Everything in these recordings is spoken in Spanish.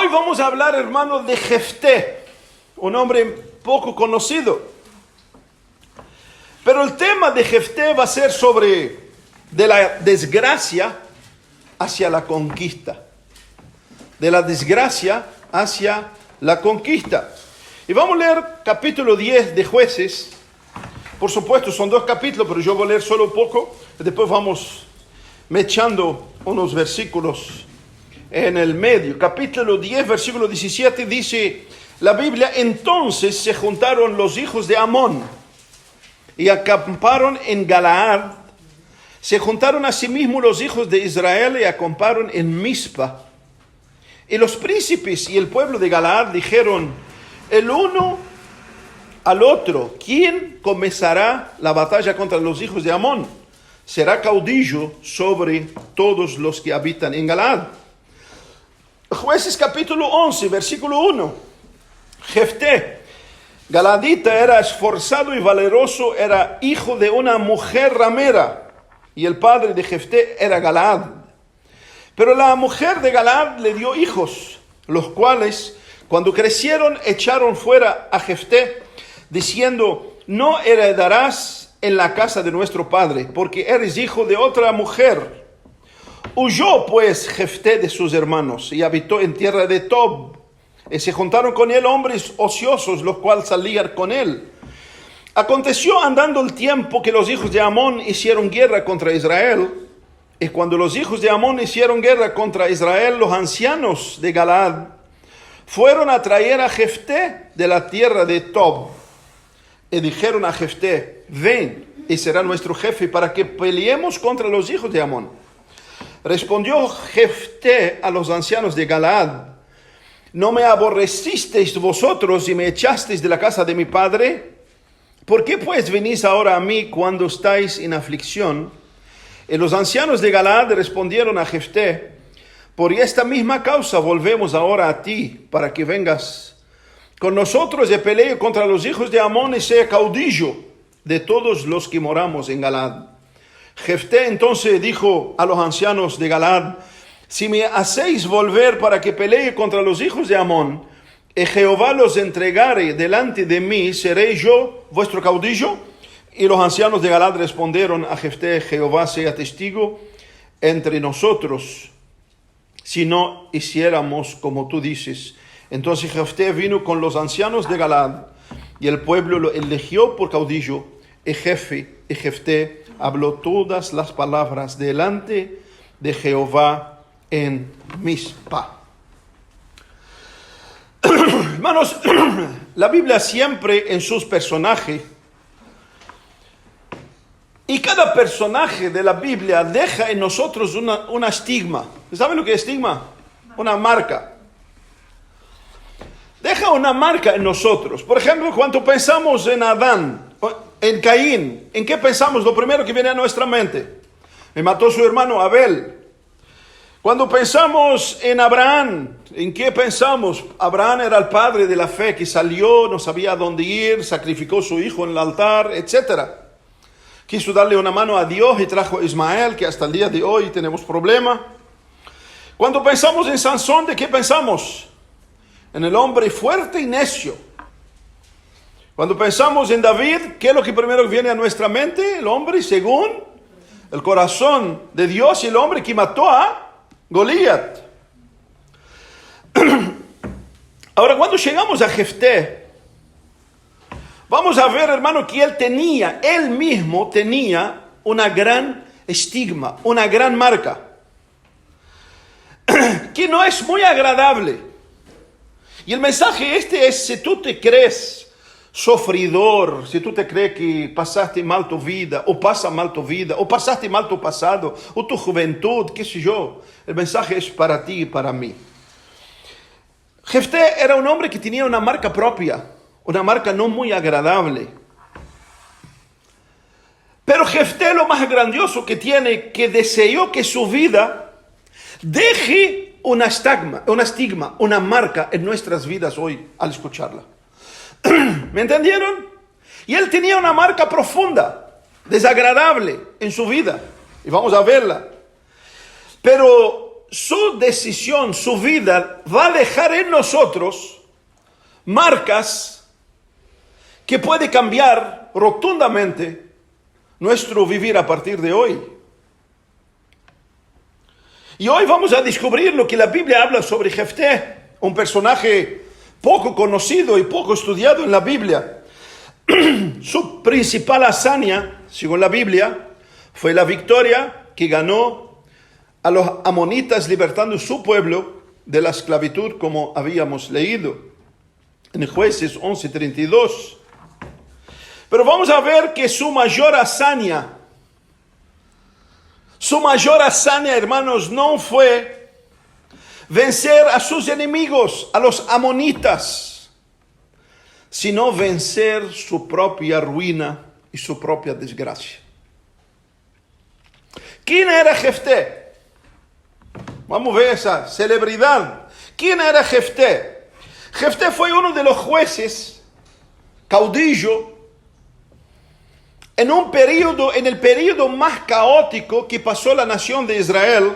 Hoy vamos a hablar, hermano, de Jefté, un hombre poco conocido. Pero el tema de Jefté va a ser sobre de la desgracia hacia la conquista. De la desgracia hacia la conquista. Y vamos a leer capítulo 10 de Jueces. Por supuesto, son 2 capítulos, pero yo voy a leer solo un poco. Después vamos echando unos versículos en el medio. Capítulo 10, versículo 17 dice la Biblia: entonces se juntaron los hijos de Amón y acamparon en Galaad. Se juntaron asimismo los hijos de Israel y acamparon en Mizpa. Y los príncipes y el pueblo de Galaad dijeron el uno al otro: ¿quién comenzará la batalla contra los hijos de Amón? Será caudillo sobre todos los que habitan en Galaad. Jueces capítulo 11, versículo 1. Jefté, galadita, era esforzado y valeroso, era hijo de una mujer ramera, y el padre de Jefté era Galaad. Pero la mujer de Galaad le dio hijos, los cuales, cuando crecieron, echaron fuera a Jefté, diciendo: no heredarás en la casa de nuestro padre, porque eres hijo de otra mujer. Huyó pues Jefté de sus hermanos y habitó en tierra de Tob. Y se juntaron con él hombres ociosos, los cuales salían con él. Aconteció andando el tiempo que los hijos de Amón hicieron guerra contra Israel. Y cuando los hijos de Amón hicieron guerra contra Israel, los ancianos de Galaad fueron a traer a Jefté de la tierra de Tob. Y dijeron a Jefté: ven y será nuestro jefe para que peleemos contra los hijos de Amón. Respondió Jefté a los ancianos de Galaad: ¿no me aborrecisteis vosotros y me echasteis de la casa de mi padre? ¿Por qué pues venís ahora a mí cuando estáis en aflicción? Y los ancianos de Galaad respondieron a Jefté: por esta misma causa volvemos ahora a ti, para que vengas con nosotros y pelee contra los hijos de Amón y sea caudillo de todos los que moramos en Galaad. Jefté entonces dijo a los ancianos de Galaad: si me hacéis volver para que pelee contra los hijos de Amón, y Jehová los entregare delante de mí, ¿seré yo vuestro caudillo? Y los ancianos de Galaad respondieron a Jefté: Jehová sea testigo entre nosotros, si no hiciéramos como tú dices. Entonces Jefté vino con los ancianos de Galaad, y el pueblo lo eligió por caudillo, y Jefté habló todas las palabras delante de Jehová en Mizpa. Hermanos, la Biblia siempre en sus personajes, y cada personaje de la Biblia deja en nosotros una estigma. ¿Saben lo que es estigma? Una marca. Deja una marca en nosotros. Por ejemplo, cuando pensamos en Adán, en Caín, ¿en qué pensamos? Lo primero que viene a nuestra mente: me mató su hermano Abel. Cuando pensamos en Abraham, ¿en qué pensamos? Abraham era el padre de la fe que salió, no sabía a dónde ir, sacrificó a su hijo en el altar, etc. Quiso darle una mano a Dios y trajo a Ismael, que hasta el día de hoy tenemos problema. Cuando pensamos en Sansón, ¿de qué pensamos? En el hombre fuerte y necio. Cuando pensamos en David, ¿qué es lo que primero viene a nuestra mente? El hombre según el corazón de Dios, y el hombre que mató a Goliat. Ahora, cuando llegamos a Jefté, vamos a ver, hermano, que él mismo tenía una gran estigma, una gran marca, que no es muy agradable. Y el mensaje es: si tú te crees sufridor, si tú te crees que pasaste mal tu vida, o pasa mal tu vida, o pasaste mal tu pasado, o tu juventud, qué sé yo, el mensaje es para ti y para mí. Jefté era un hombre que tenía una marca propia, una marca no muy agradable. Pero Jefté, lo más grandioso que tiene, que deseó que su vida deje una estigma, una marca en nuestras vidas hoy al escucharla. ¿Me entendieron? Y él tenía una marca profunda, desagradable en su vida. Y vamos a verla. Pero su decisión, su vida, va a dejar en nosotros marcas que puede cambiar rotundamente nuestro vivir a partir de hoy. Y hoy vamos a descubrir lo que la Biblia habla sobre Jefté, un personaje poco conocido y poco estudiado en la Biblia. Su principal hazaña, según la Biblia, fue la victoria que ganó a los amonitas libertando su pueblo de la esclavitud, como habíamos leído en Jueces 11:32. Pero vamos a ver que su mayor hazaña, hermanos, no fue vencer a sus enemigos, a los amonitas, sino vencer su propia ruina y su propia desgracia. ¿Quién era Jefté? Vamos a ver esa celebridad. ¿Quién era Jefté? Jefté fue uno de los jueces, caudillo, en el periodo más caótico que pasó la nación de Israel,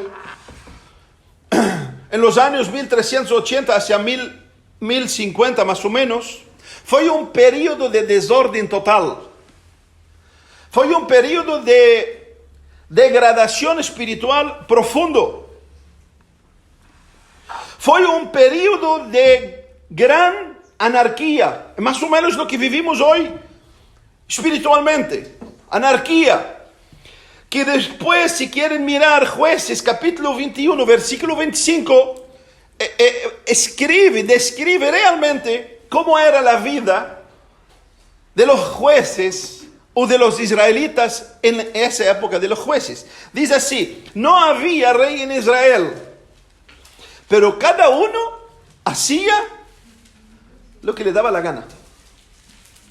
en los años 1380 hacia 1050 más o menos. Fue un periodo de desorden total. Fue un periodo de degradación espiritual profundo. Fue un periodo de gran anarquía, más o menos lo que vivimos hoy espiritualmente. Anarquía. Que después, si quieren mirar Jueces capítulo 21, versículo 25, describe realmente cómo era la vida de los jueces o de los israelitas en esa época de los jueces. Dice así: no había rey en Israel, pero cada uno hacía lo que le daba la gana.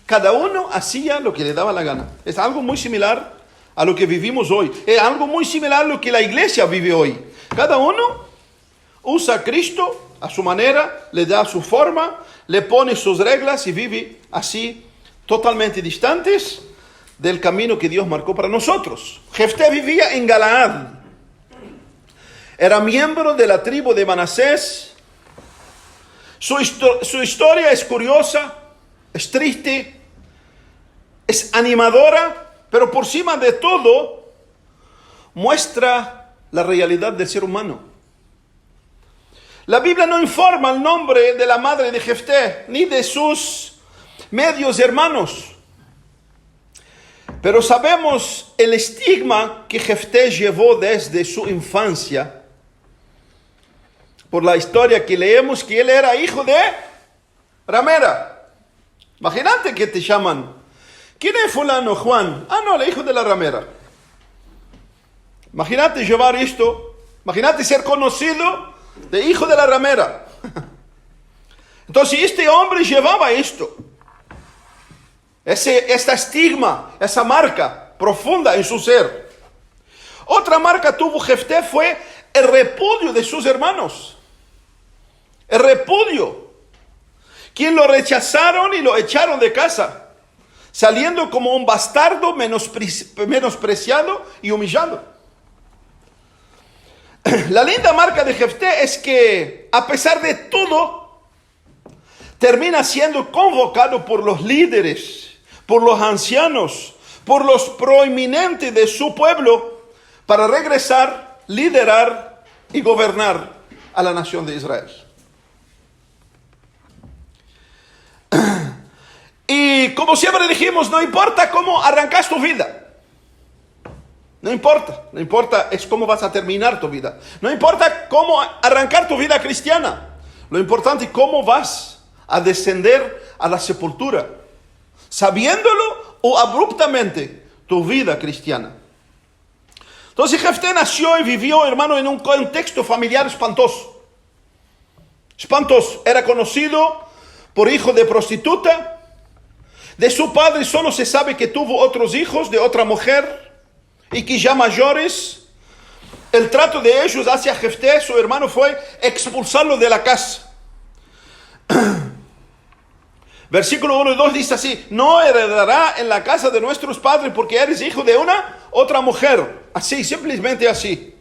Cada uno hacía lo que le daba la gana. Es algo muy similar a lo que vivimos hoy. Es algo muy similar a lo que la iglesia vive hoy. Cada uno usa a Cristo a su manera, le da su forma, le pone sus reglas y vive así, totalmente distantes del camino que Dios marcó para nosotros. Jefté vivía en Galaad. Era miembro de la tribu de Manasés. Su historia es curiosa, es triste, es animadora, pero por encima de todo muestra la realidad del ser humano. La Biblia no informa el nombre de la madre de Jefté ni de sus medios hermanos, pero sabemos el estigma que Jefté llevó desde su infancia por la historia que leemos, que él era hijo de ramera. Imagínate que te llaman: ¿quién es fulano? Juan. Ah, no, el hijo de la ramera. Imagínate llevar esto. Imagínate ser conocido de hijo de la ramera. Entonces este hombre llevaba esto. Esta estigma, esa marca profunda en su ser. Otra marca tuvo Jefté fue el repudio de sus hermanos. El repudio. Quien lo rechazaron y lo echaron de casa, saliendo como un bastardo menospreciado y humillado. La linda marca de Jefté es que, a pesar de todo, termina siendo convocado por los líderes, por los ancianos, por los proeminentes de su pueblo, para regresar, liderar y gobernar a la nación de Israel. Y como siempre dijimos, no importa cómo arrancas tu vida. No importa es cómo vas a terminar tu vida. No importa cómo arrancar tu vida cristiana. Lo importante es cómo vas a descender a la sepultura, sabiéndolo o abruptamente, tu vida cristiana. Entonces Jefté nació y vivió, hermano, en un contexto familiar espantoso. Espantoso. Era conocido por hijo de prostituta. De su padre solo se sabe que tuvo otros hijos de otra mujer y que ya mayores. El trato de ellos hacia Jefté, su hermano, fue expulsarlo de la casa. Versículo 1 y 2 dice así: no heredará en la casa de nuestros padres porque eres hijo de una otra mujer. Así, simplemente así.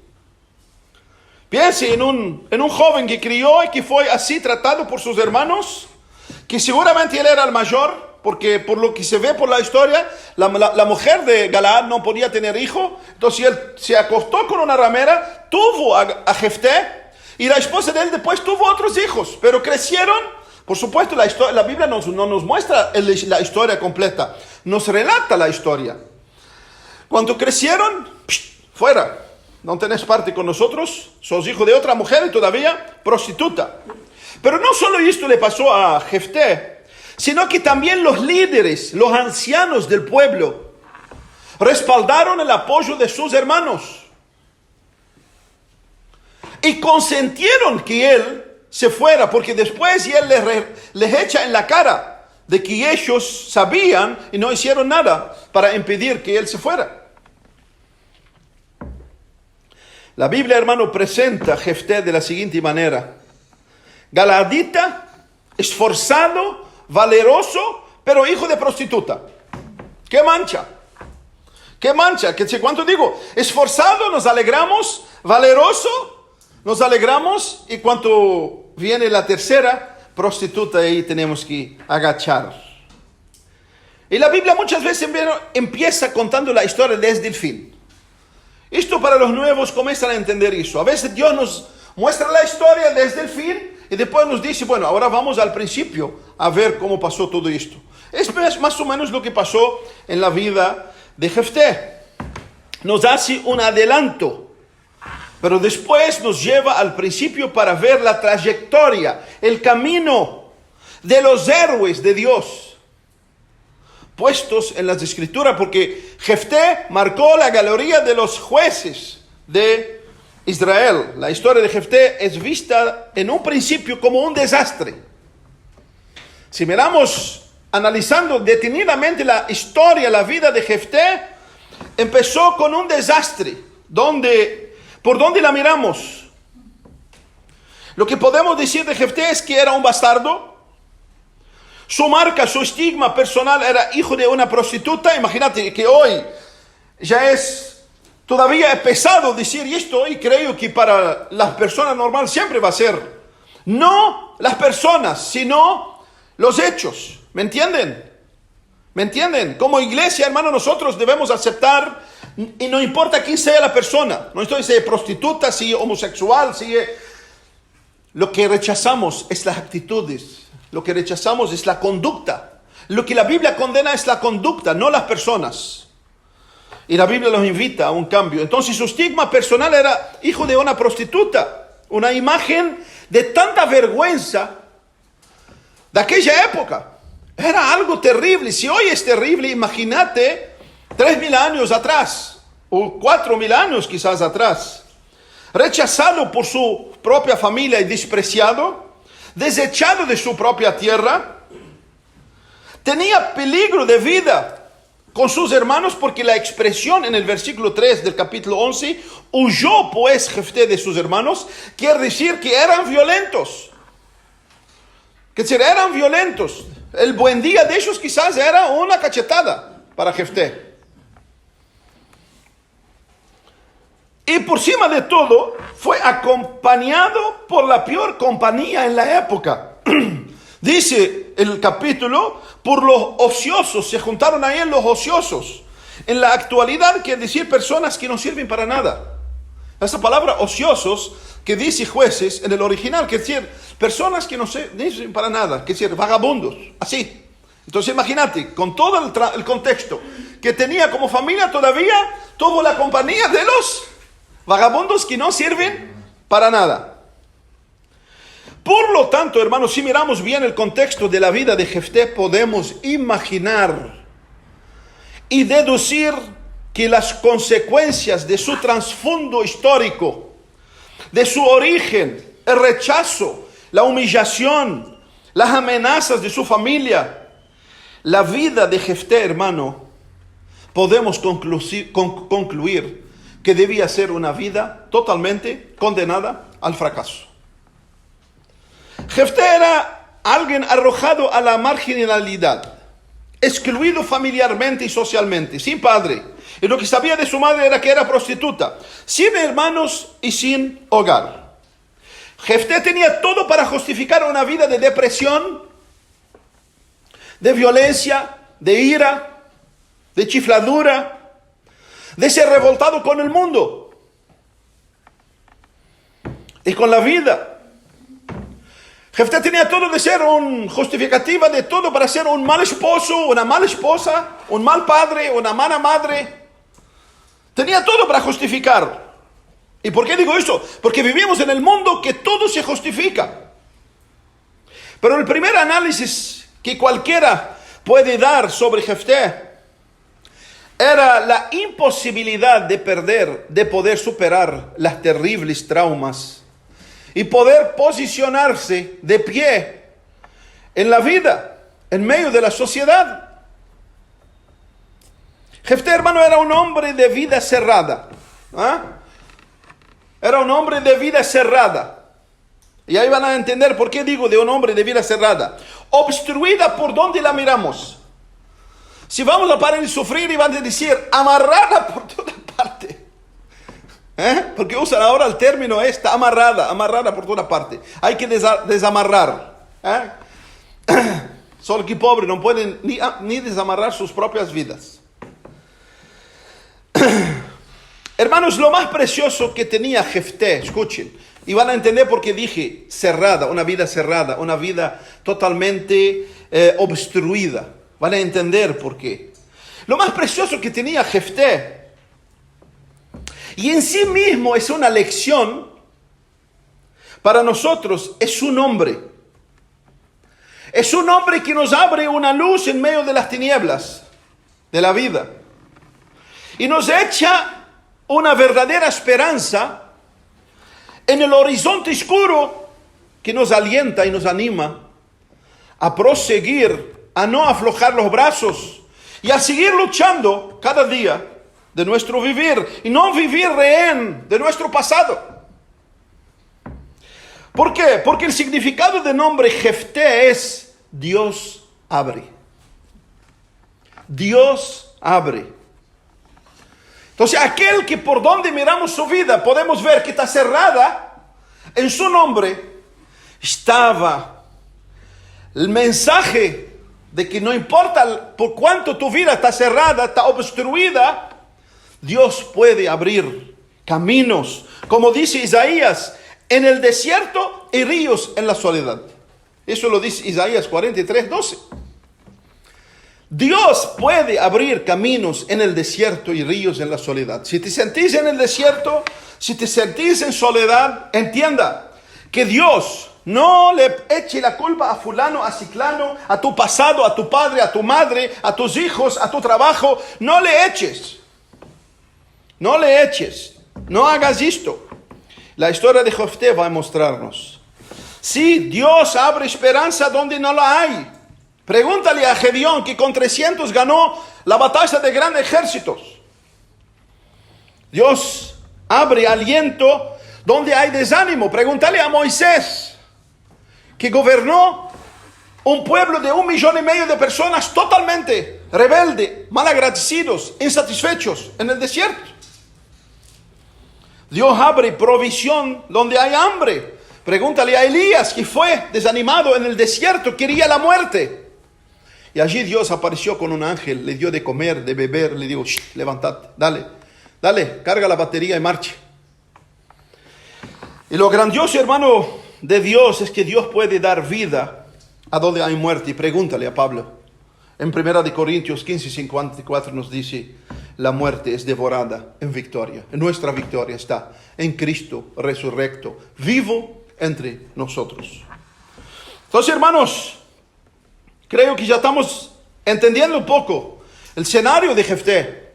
Piense en un joven que crió y que fue así tratado por sus hermanos, que seguramente él era el mayor, porque por lo que se ve por la historia, la mujer de Galaad no podía tener hijo, entonces él se acostó con una ramera, tuvo a Jefté, y la esposa de él después tuvo otros hijos, pero crecieron. Por supuesto, la Biblia no nos muestra la historia completa, nos relata la historia. Cuando crecieron, fuera, no tenés parte con nosotros, sos hijo de otra mujer y todavía prostituta. Pero no solo esto le pasó a Jefté, sino que también los líderes, los ancianos del pueblo, respaldaron el apoyo de sus hermanos y consintieron que él se fuera, porque después él les echa en la cara de que ellos sabían y no hicieron nada para impedir que él se fuera. La Biblia, hermano, presenta a Jefté de la siguiente manera: galaadita, esforzado, valeroso, pero hijo de prostituta. ¡Qué mancha! ¡Qué mancha! ¿Cuánto digo? Esforzado, nos alegramos, valeroso, nos alegramos, y cuando viene la tercera, prostituta, ahí tenemos que agachar. Y la Biblia muchas veces empieza contando la historia desde el fin. Esto para los nuevos comienzan a entender eso. A veces Dios nos muestra la historia desde el fin y después nos dice, bueno, ahora vamos al principio a ver cómo pasó todo esto. Es más o menos lo que pasó en la vida de Jefté. Nos hace un adelanto, pero después nos lleva al principio para ver la trayectoria, el camino de los héroes de Dios puestos en las Escrituras, porque Jefté marcó la galería de los jueces de Israel. La historia de Jefté es vista en un principio como un desastre. Si miramos analizando detenidamente la historia, la vida de Jefté, empezó con un desastre. ¿Por dónde la miramos? Lo que podemos decir de Jefté es que era un bastardo. Su marca, su estigma personal era hijo de una prostituta. Imagínate que hoy ya es todavía pesado decir esto, y creo que para las personas normales siempre va a ser. No las personas, sino los hechos. ¿Me entienden? ¿Me entienden? Como iglesia, hermano, nosotros debemos aceptar, y no importa quién sea la persona. No estoy diciendo prostituta, si homosexual, lo que rechazamos es las actitudes. Lo que rechazamos es la conducta. Lo que la Biblia condena es la conducta, no las personas. Y la Biblia nos invita a un cambio. Entonces su estigma personal era hijo de una prostituta. Una imagen de tanta vergüenza de aquella época. Era algo terrible. Si hoy es terrible, imagínate 3.000 años atrás, o 4.000 años quizás atrás. Rechazado por su propia familia y despreciado, desechado de su propia tierra, tenía peligro de vida con sus hermanos, porque la expresión en el versículo 3 del capítulo 11, huyó pues Jefté de sus hermanos, quiere decir que eran violentos. Eran violentos. El buen día de ellos quizás era una cachetada para Jefté. Y por encima de todo, fue acompañado por la peor compañía en la época. Dice el capítulo, por los ociosos, se juntaron a él los ociosos. En la actualidad quiere decir personas que no sirven para nada. Esa palabra ociosos que dice Jueces en el original quiere decir personas que no sirven para nada, quiere decir vagabundos, así. Entonces imagínate, con todo el contexto que tenía como familia, todavía tuvo la compañía de los vagabundos que no sirven para nada. Por lo tanto, hermanos, si miramos bien el contexto de la vida de Jefté, podemos imaginar y deducir que las consecuencias de su trasfondo histórico, de su origen, el rechazo, la humillación, las amenazas de su familia, la vida de Jefté, hermano, podemos concluir que debía ser una vida totalmente condenada al fracaso. Jefté era alguien arrojado a la marginalidad, excluido familiarmente y socialmente, sin padre, Y lo que sabía de su madre era que era prostituta, sin hermanos y sin hogar. Jefté tenía todo para justificar una vida de depresión, de violencia, de ira, de chifladura, de ser revoltado con el mundo y con la vida. Jefté tenía todo de ser justificativa de todo para ser un mal esposo, una mala esposa, un mal padre, una mala madre. Tenía todo para justificar. ¿Y por qué digo esto? Porque vivimos en el mundo que todo se justifica. Pero el primer análisis que cualquiera puede dar sobre Jefté era la imposibilidad de poder superar las terribles traumas y poder posicionarse de pie en la vida, en medio de la sociedad. Jefté, hermano, era un hombre de vida cerrada. Era un hombre de vida cerrada. Y ahí van a entender por qué digo de un hombre de vida cerrada. Obstruida por donde la miramos. Si vamos a parar de sufrir y van a decir amarrada por toda parte. Porque usan ahora el término está amarrada por toda parte. Hay que desamarrar. Solo que pobres no pueden ni desamarrar sus propias vidas. Hermanos, lo más precioso que tenía Jefté, escuchen, y van a entender por qué dije cerrada, una vida totalmente obstruida. Van a entender por qué. Lo más precioso que tenía Jefté, y en sí mismo es una lección para nosotros, es su nombre. Es un nombre que nos abre una luz en medio de las tinieblas de la vida. Y nos echa una verdadera esperanza en el horizonte oscuro que nos alienta y nos anima a proseguir, a no aflojar los brazos y a seguir luchando cada día de nuestro vivir y no vivir rehén de nuestro pasado. ¿Por qué? Porque el significado del nombre Jefté es Dios abre. Dios abre. Entonces, aquel que por donde miramos su vida podemos ver que está cerrada, en su nombre estaba el mensaje de que no importa por cuánto tu vida está cerrada, está obstruida, Dios puede abrir caminos, como dice Isaías, en el desierto y ríos en la soledad. Eso lo dice Isaías 43:12. Dios puede abrir caminos en el desierto y ríos en la soledad. Si te sentís en el desierto, si te sentís en soledad, entienda que Dios no le eche la culpa a fulano, a ciclano, a tu pasado, a tu padre, a tu madre, a tus hijos, a tu trabajo. No le eches. No le eches. No hagas esto. La historia de Jefté va a mostrarnos. Sí, Dios abre esperanza donde no la hay. Pregúntale a Gedeón, que con 300 ganó la batalla de grandes ejércitos. Dios abre aliento donde hay desánimo. Pregúntale a Moisés, que gobernó un pueblo de 1,5 millones de personas totalmente rebeldes, malagradecidos, insatisfechos en el desierto. Dios abre provisión donde hay hambre. Pregúntale a Elías, que fue desanimado en el desierto, quería la muerte. Y allí Dios apareció con un ángel, le dio de comer, de beber, le dijo, levántate, dale, carga la batería y marche. Y lo grandioso, hermano, de Dios es que Dios puede dar vida a donde hay muerte. Y pregúntale a Pablo. En 1 Corintios 15:54 nos dice, la muerte es devorada en victoria. En nuestra victoria está en Cristo resurrecto, vivo entre nosotros. Entonces, hermanos, creo que ya estamos entendiendo un poco el escenario de Jefté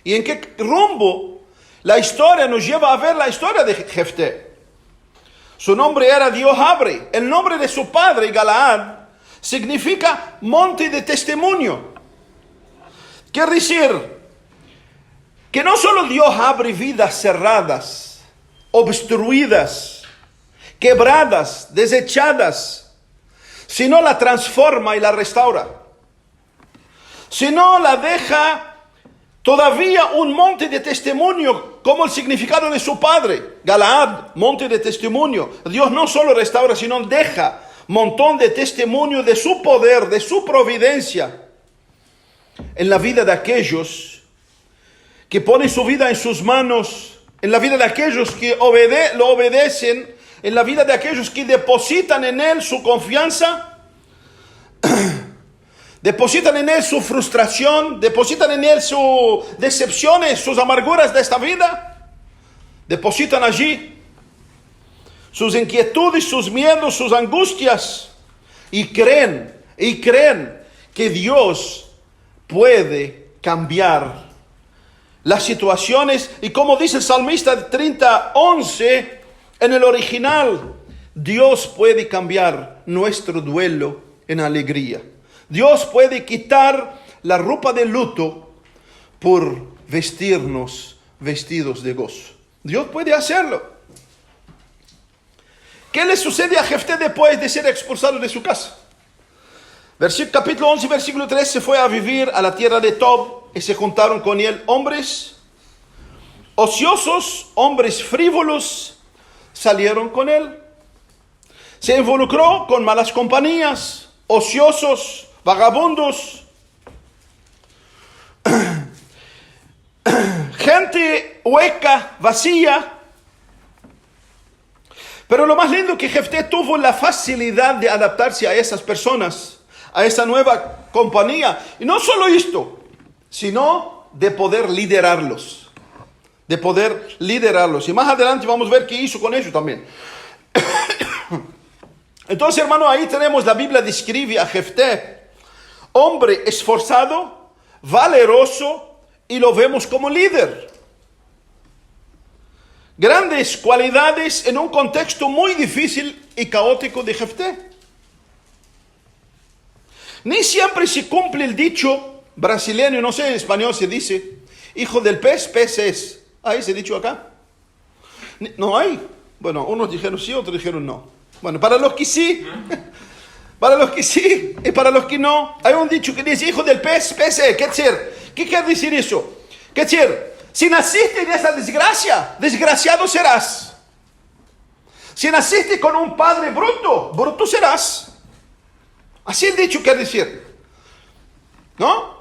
y en qué rumbo la historia nos lleva a ver la historia de Jefté. Su nombre era Dios abre. El nombre de su padre, Galaad, significa monte de testimonio. Quiere decir que no solo Dios abre vidas cerradas, obstruidas, quebradas, desechadas, sino la transforma y la restaura. Sino la deja todavía un monte de testimonio, como el significado de su padre, Galaad, monte de testimonio. Dios no solo restaura, sino deja montón de testimonio de su poder, de su providencia en la vida de aquellos que ponen su vida en sus manos, en la vida de aquellos que lo obedecen, en la vida de aquellos que depositan en Él su confianza, depositan en Él su frustración, depositan en Él sus decepciones, sus amarguras de esta vida, depositan allí sus inquietudes, sus miedos, sus angustias, y creen que Dios puede cambiar las situaciones. Y como dice el salmista 30:11 en el original, Dios puede cambiar nuestro duelo en alegría. Dios puede quitar la ropa de luto por vestirnos vestidos de gozo. Dios puede hacerlo. ¿Qué le sucede a Jefté después de ser expulsado de su casa? Capítulo 11, versículo 3, se fue a vivir a la tierra de Tob, y se juntaron con él hombres ociosos, hombres frívolos, salieron con él. Se involucró con malas compañías, ociosos, vagabundos, gente hueca, vacía. Pero lo más lindo es que Jefté tuvo la facilidad de adaptarse a esas personas, a esa nueva compañía. Y no solo esto, sino de poder liderarlos. De poder liderarlos. Y más adelante vamos a ver qué hizo con ellos también. Entonces, hermano, ahí tenemos, la Biblia describe a Jefté, hombre esforzado, valeroso, y lo vemos como líder. Grandes cualidades en un contexto muy difícil y caótico de Jefté. Ni siempre se cumple el dicho brasileño, no sé, en español se dice, hijo del pez, pez es. ¿Hay ese dicho acá? No hay. Bueno, unos dijeron sí, otros dijeron no. Bueno, para los que sí, para los que sí, y para los que no, hay un dicho que dice, hijo del pez, pez es. ¿Qué quiere decir eso? ¿Qué quiere decir? Si naciste en esa desgracia, desgraciado serás. Si naciste con un padre bruto, bruto serás. Así el dicho quiere decir, ¿no?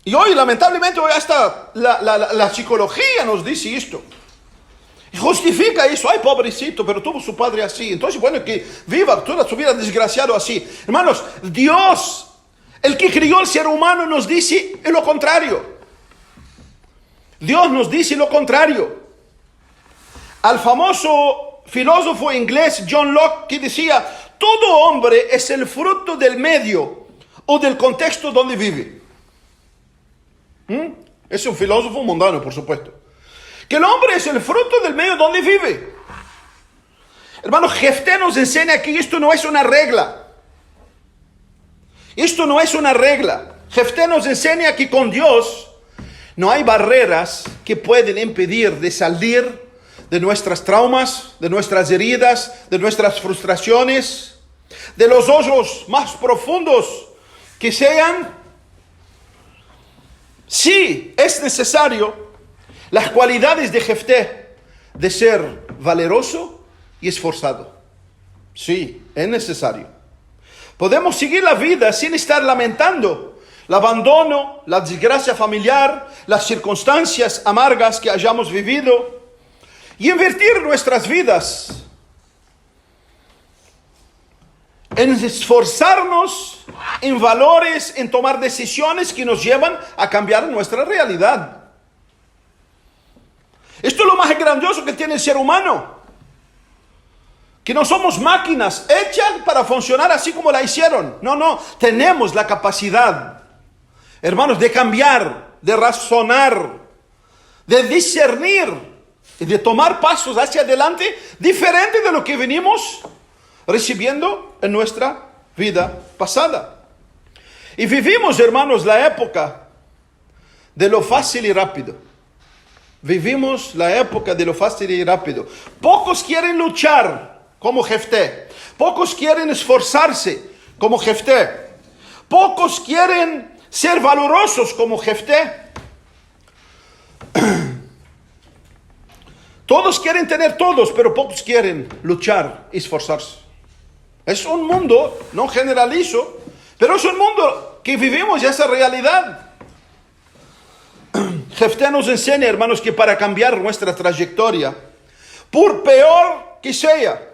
Y hoy, lamentablemente, hoy hasta la psicología nos dice esto. Y justifica eso. Ay, pobrecito, pero tuvo su padre así. Entonces, bueno, que viva toda su vida desgraciado así. Hermanos, Dios, el que crió al ser humano, nos dice lo contrario. Dios nos dice lo contrario. Al famoso filósofo inglés John Locke, que decía, todo hombre es el fruto del medio o del contexto donde vive. Es un filósofo mundano, por supuesto. Que el hombre es el fruto del medio donde vive. Hermano, Jefté nos enseña que esto no es una regla. Esto no es una regla. Jefté nos enseña que con Dios no hay barreras que pueden impedir de salir de nuestras traumas, de nuestras heridas, de nuestras frustraciones, de los hoyos más profundos que sean. Sí, es necesario las cualidades de Jefté de ser valeroso y esforzado. Sí, es necesario. Podemos seguir la vida sin estar lamentando el abandono, la desgracia familiar, las circunstancias amargas que hayamos vivido, y invertir nuestras vidas en esforzarnos en valores, en tomar decisiones que nos llevan a cambiar nuestra realidad. Esto es lo más grandioso que tiene el ser humano, que no somos máquinas hechas para funcionar así como la hicieron. No, tenemos la capacidad, hermanos, de cambiar, de razonar, de discernir y de tomar pasos hacia adelante diferente de lo que venimos recibiendo en nuestra vida pasada. Y vivimos, hermanos, la época de lo fácil y rápido. Vivimos la época de lo fácil y rápido. Pocos quieren luchar como Jefté. Pocos quieren esforzarse como Jefté. Pocos quieren ser valorosos como Jefté. Todos quieren tener todos, pero pocos quieren luchar y esforzarse. Es un mundo, no generalizo, pero es un mundo que vivimos esa realidad. Jefté nos enseña, hermanos, que para cambiar nuestra trayectoria, por peor que sea,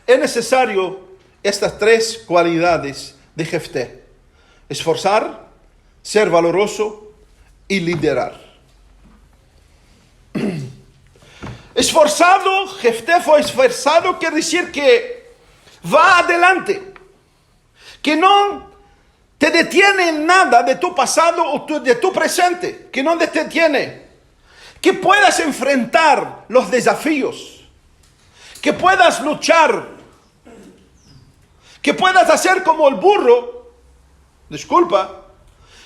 es necesario estas tres cualidades de Jefté: esforzar, ser valoroso y liderar. Esforzado, Jefté fue esforzado, quiere decir que va adelante, que no te detiene en nada de tu pasado o de tu presente, que no te detiene, que puedas enfrentar los desafíos, que puedas luchar, que puedas hacer como el burro,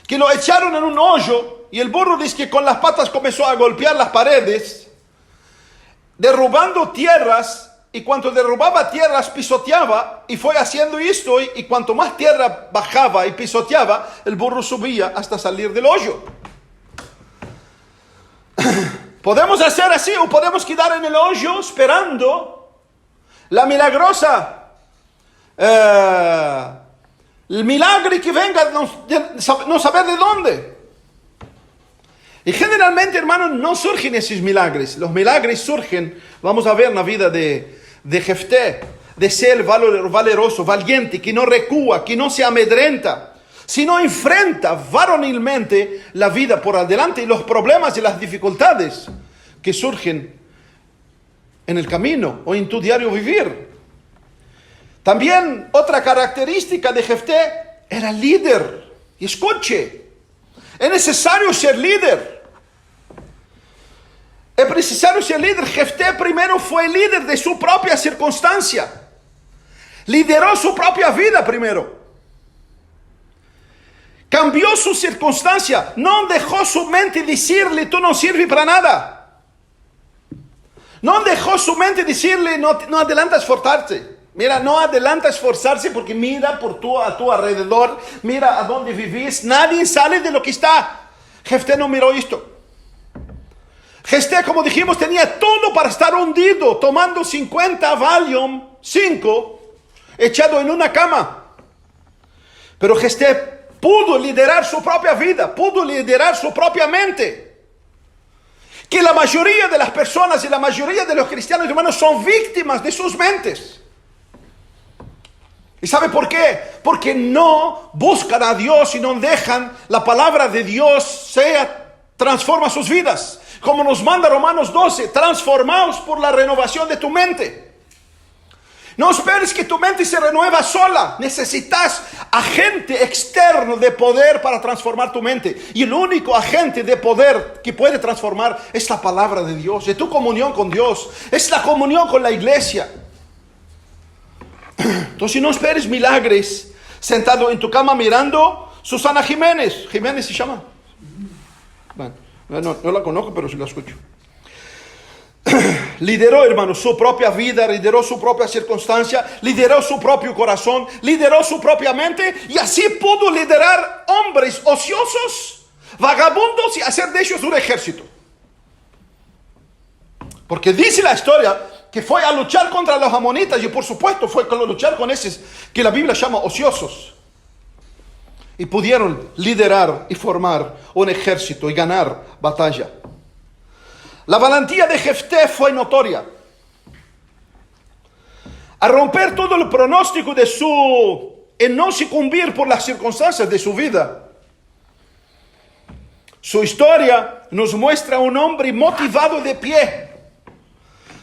que lo echaron en un hoyo y el burro dice que con las patas comenzó a golpear las paredes, derrubando tierras, y cuando derrubaba tierras pisoteaba, y fue haciendo esto, y cuanto más tierra bajaba y pisoteaba, el burro subía hasta salir del hoyo. Podemos hacer así, o podemos quedar en el hoyo esperando la milagrosa, el milagro que venga, no saber de dónde. Y generalmente, hermanos, no surgen esos milagros. Los milagros surgen, vamos a ver en la vida de Jefté, de ser valeroso, valiente, que no recúa, que no se amedrenta, sino enfrenta varonilmente la vida por adelante y los problemas y las dificultades que surgen en el camino o en tu diario vivir. También otra característica de Jefté era líder. Y escuche, es necesario ser líder. Es necesario ser líder. Jefté primero fue líder de su propia circunstancia. Lideró su propia vida primero. Cambió su circunstancia. No dejó su mente decirle, tú no sirves para nada. No dejó su mente decirle, no adelanta a esforzarse. Mira, no adelanta a esforzarse porque mira a tu alrededor, mira a dónde vivís, nadie sale de lo que está. Jefté no miró esto. Jefté, como dijimos, tenía todo para estar hundido, tomando 50 Valium 5, echado en una cama. Pero Jefté pudo liderar su propia vida, pudo liderar su propia mente. Que la mayoría de las personas y la mayoría de los cristianos, hermanos, son víctimas de sus mentes. ¿Y sabe por qué? Porque no buscan a Dios y no dejan la palabra de Dios transforma sus vidas. Como nos manda Romanos 12, transformaos por la renovación de tu mente. No esperes que tu mente se renueva sola. Necesitas agente externo de poder para transformar tu mente. Y el único agente de poder que puede transformar es la palabra de Dios, es tu comunión con Dios, es la comunión con la iglesia. Entonces no esperes milagros sentado en tu cama mirando Susana Jiménez. Jiménez se llama. Bueno, no la conozco, pero sí la escucho. Lideró, hermano, su propia vida, lideró su propia circunstancia, lideró su propio corazón, lideró su propia mente, y así pudo liderar hombres ociosos, vagabundos, y hacer de ellos un ejército. Porque dice la historia que fue a luchar contra los amonitas, y por supuesto fue a luchar con esos que la Biblia llama ociosos. Y pudieron liderar y formar un ejército y ganar batalla. La valentía de Jefté fue notoria. A romper todo el pronóstico en no sucumbir por las circunstancias de su vida. Su historia nos muestra un hombre motivado de pie,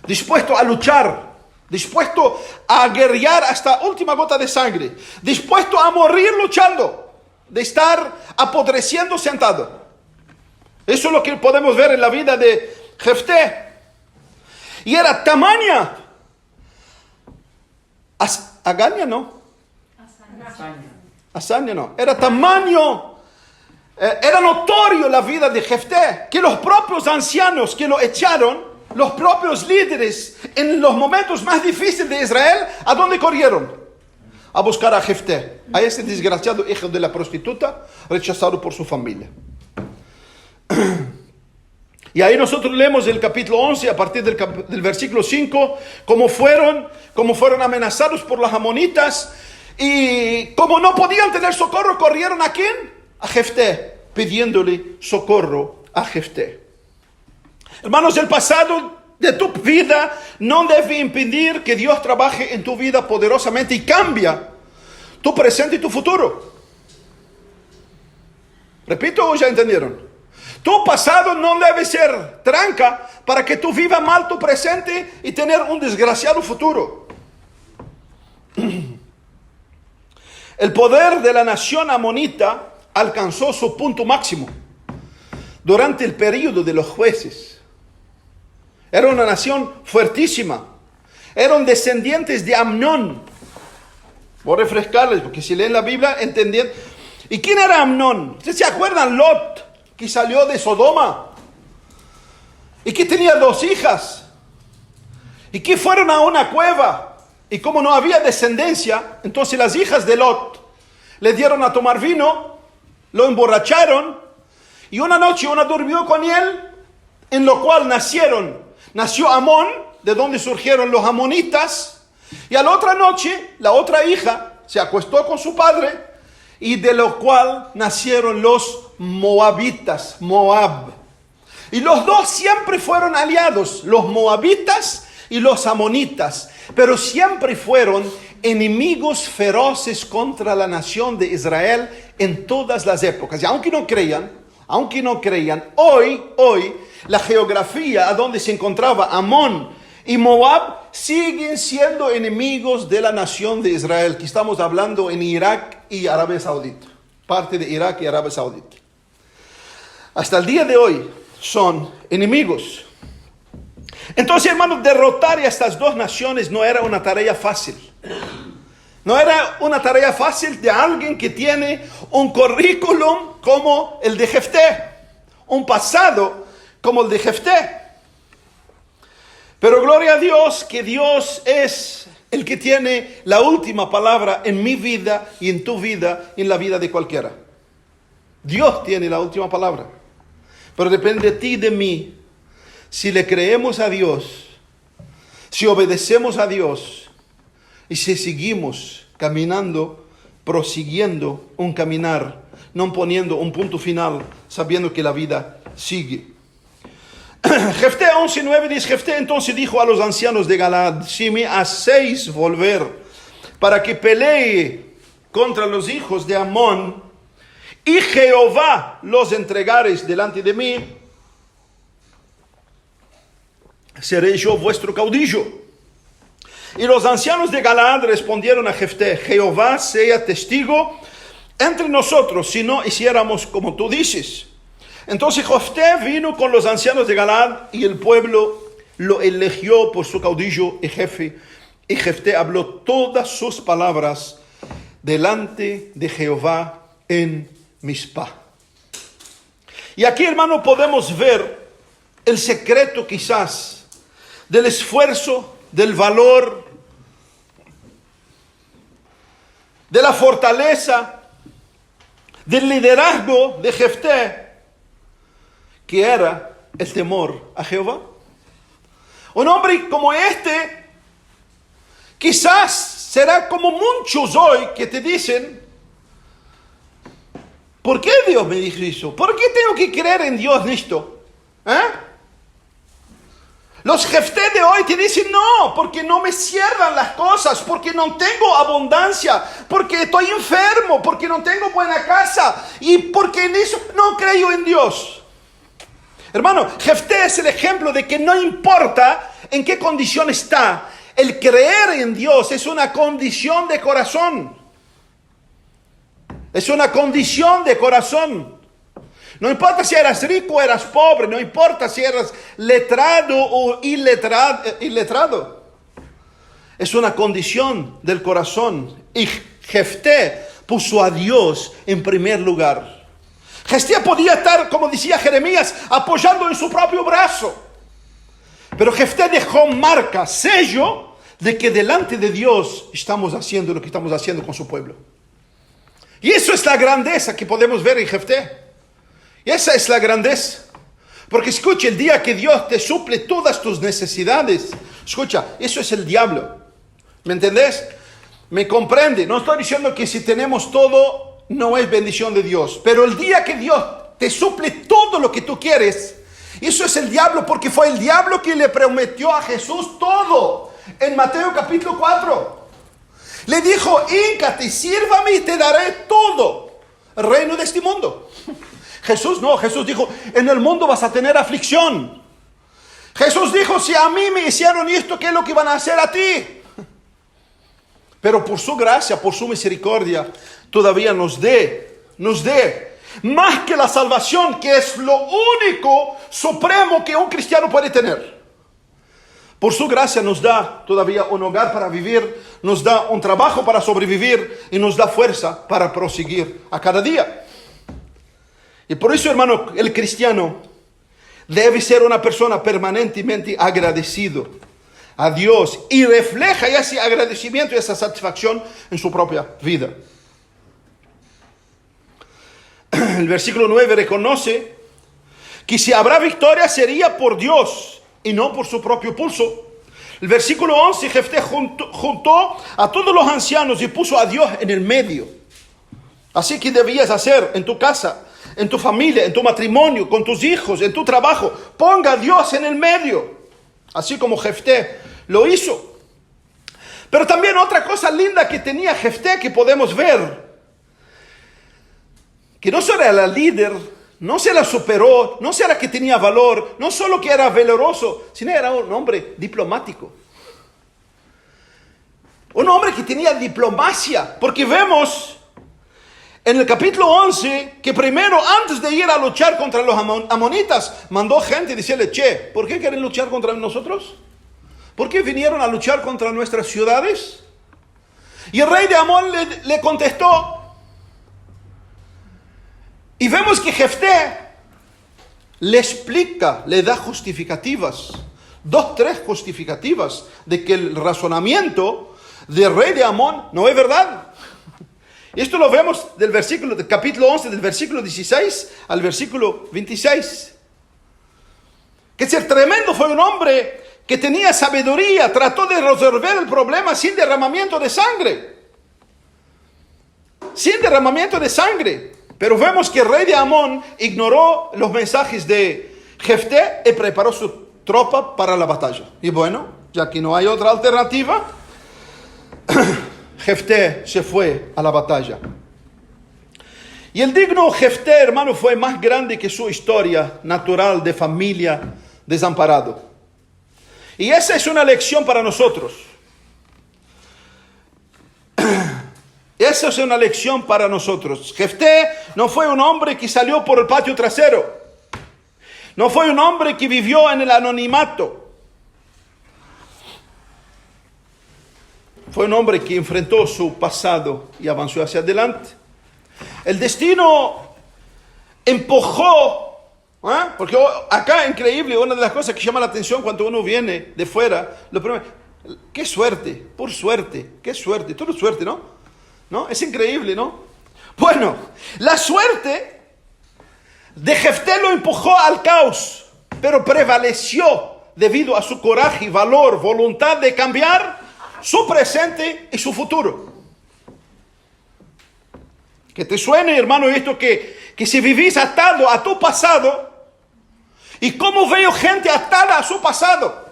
dispuesto a luchar, dispuesto a guerrear hasta última gota de sangre, dispuesto a morir luchando, de estar apodreciendo sentado. Eso es lo que podemos ver en la vida de Jefté. Y era tamaña. Agaña no. Azaña no. Era tamaño. Era notorio la vida de Jefté, que los propios ancianos que lo echaron, los propios líderes en los momentos más difíciles de Israel, ¿a dónde corrieron? A buscar a Jefté, a ese desgraciado hijo de la prostituta, rechazado por su familia. Y ahí nosotros leemos el capítulo 11, a partir del versículo 5, cómo fueron amenazados por los amonitas. Y como no podían tener socorro, corrieron ¿a quién? A Jefté, pidiéndole socorro a Jefté. Hermanos, el pasado de tu vida no debe impedir que Dios trabaje en tu vida poderosamente y cambia tu presente y tu futuro. Repito, ¿o ya entendieron? Tu pasado no debe ser tranca para que tú vivas mal tu presente y tener un desgraciado futuro. El poder de la nación amonita alcanzó su punto máximo durante el período de los jueces. Era una nación fuertísima. Eran descendientes de Amnón. Voy a refrescarles, porque si leen la Biblia, entendían. ¿Y quién era Amnón? ¿Ustedes se acuerdan? Lot, que salió de Sodoma. Y que tenía 2 hijas. Y que fueron a una cueva. Y como no había descendencia, entonces las hijas de Lot le dieron a tomar vino, lo emborracharon, y una noche una durmió con él, en lo cual nació Amón, de donde surgieron los amonitas, y a la otra noche, la otra hija se acostó con su padre, y de lo cual nacieron los moabitas, Moab. Y los dos siempre fueron aliados, los moabitas y los amonitas, pero siempre fueron enemigos feroces contra la nación de Israel en todas las épocas. Y aunque no crean, hoy la geografía a donde se encontraba Amón y Moab siguen siendo enemigos de la nación de Israel, que estamos hablando en Irak y Arabia Saudita, parte de Irak y Arabia Saudita. Hasta el día de hoy son enemigos. Entonces, hermanos, derrotar a estas 2 naciones no era una tarea fácil. No era una tarea fácil de alguien que tiene un currículum como el de Jefté, un pasado como el de Jefté. Pero gloria a Dios, que Dios es el que tiene la última palabra en mi vida y en tu vida y en la vida de cualquiera. Dios tiene la última palabra. Pero depende de ti y de mí. Si le creemos a Dios, si obedecemos a Dios y si seguimos caminando, prosiguiendo un caminar, no poniendo un punto final, sabiendo que la vida sigue. Jefté 11:9 dice: Jefté entonces dijo a los ancianos de Galaad: si me hacéis volver para que pelee contra los hijos de Amón, y Jehová los entregareis delante de mí, seré yo vuestro caudillo. Y los ancianos de Galaad respondieron a Jefté: Jehová sea testigo entre nosotros, si no hiciéramos como tú dices. Entonces Jefté vino con los ancianos de Galaad, y el pueblo lo eligió por su caudillo y jefe. Y Jefté habló todas sus palabras delante de Jehová en Mizpah. Y aquí, hermano, podemos ver el secreto quizás del esfuerzo, del valor, de la fortaleza, del liderazgo de Jefté, que era el temor a Jehová. Un hombre como este quizás será como muchos hoy que te dicen: ¿por qué Dios me dijo eso? ¿Por qué tengo que creer en Dios en esto? Los Jefté de hoy te dicen: no, porque no me cierran las cosas, porque no tengo abundancia, porque estoy enfermo, porque no tengo buena casa, y porque en eso no creo en Dios. Hermano, Jefté es el ejemplo de que no importa en qué condición está, el creer en Dios es una condición de corazón. Es una condición de corazón. No importa si eras rico o eras pobre, no importa si eras letrado o iletrado. Es una condición del corazón. Y Jefté puso a Dios en primer lugar. Jefté podía estar, como decía Jeremías, apoyando en su propio brazo. Pero Jefté dejó marca, sello, de que delante de Dios estamos haciendo lo que estamos haciendo con su pueblo. Y eso es la grandeza que podemos ver en Jefté. Y esa es la grandeza. Porque escucha, el día que Dios te suple todas tus necesidades, escucha, eso es el diablo. ¿Me entendés? ¿Me comprende? No estoy diciendo que si tenemos todo, no es bendición de Dios. Pero el día que Dios te suple todo lo que tú quieres, eso es el diablo, porque fue el diablo quien le prometió a Jesús todo. En Mateo capítulo 4. Le dijo, híncate, sírvame y te daré todo el reino de este mundo. Jesús no, Jesús dijo, en el mundo vas a tener aflicción. Jesús dijo, si a mí me hicieron esto, ¿qué es lo que van a hacer a ti? Pero por su gracia, por su misericordia, todavía nos dé más que la salvación, que es lo único supremo que un cristiano puede tener. Por su gracia nos da todavía un hogar para vivir, nos da un trabajo para sobrevivir y nos da fuerza para proseguir a cada día. Y por eso, hermano, el cristiano debe ser una persona permanentemente agradecido a Dios y refleja ese agradecimiento y esa satisfacción en su propia vida. El versículo 9 reconoce que si habrá victoria sería por Dios y no por su propio pulso. El versículo 11, Jefté juntó a todos los ancianos y puso a Dios en el medio. Así que debías hacer en tu casa, en tu familia, en tu matrimonio, con tus hijos, en tu trabajo. Ponga a Dios en el medio. Así como Jefté lo hizo. Pero también otra cosa linda que tenía Jefté que podemos ver. Que no solo era la líder, no se la superó, no solo era que tenía valor, no solo que era valeroso, sino era un hombre diplomático. Un hombre que tenía diplomacia. Porque vemos en el capítulo 11 que primero, antes de ir a luchar contra los amonitas, mandó gente y decirle, che, ¿por qué quieren luchar contra nosotros? ¿Por qué vinieron a luchar contra nuestras ciudades? Y el rey de Amón le contestó. Y vemos que Jefté le explica, le da justificativas, 2, 3 justificativas de que el razonamiento del rey de Amón no es verdad. Esto lo vemos del capítulo 11, del versículo 16 al versículo 26. Que es tremendo, fue un hombre que tenía sabiduría, trató de resolver el problema sin derramamiento de sangre. Sin derramamiento de sangre. Pero vemos que el rey de Amón ignoró los mensajes de Jefté y preparó su tropa para la batalla. Y bueno, ya que no hay otra alternativa, Jefté se fue a la batalla. Y el digno Jefté, hermano, fue más grande que su historia natural de familia desamparado. Y esa es una lección para nosotros. Esa es una lección para nosotros. Jefté no fue un hombre que salió por el patio trasero. No fue un hombre que vivió en el anonimato. Fue un hombre que enfrentó su pasado y avanzó hacia adelante. El destino empujó, porque acá increíble, una de las cosas que llama la atención cuando uno viene de fuera, lo primero, qué suerte, por suerte, qué suerte, todo suerte, ¿no? ¿No? Es increíble, ¿no? Bueno, la suerte de Jefté lo empujó al caos, pero prevaleció debido a su coraje, valor, voluntad de cambiar su presente y su futuro. Que te suene, hermano, esto que si vivís atado a tu pasado, ¿y cómo veo gente atada a su pasado?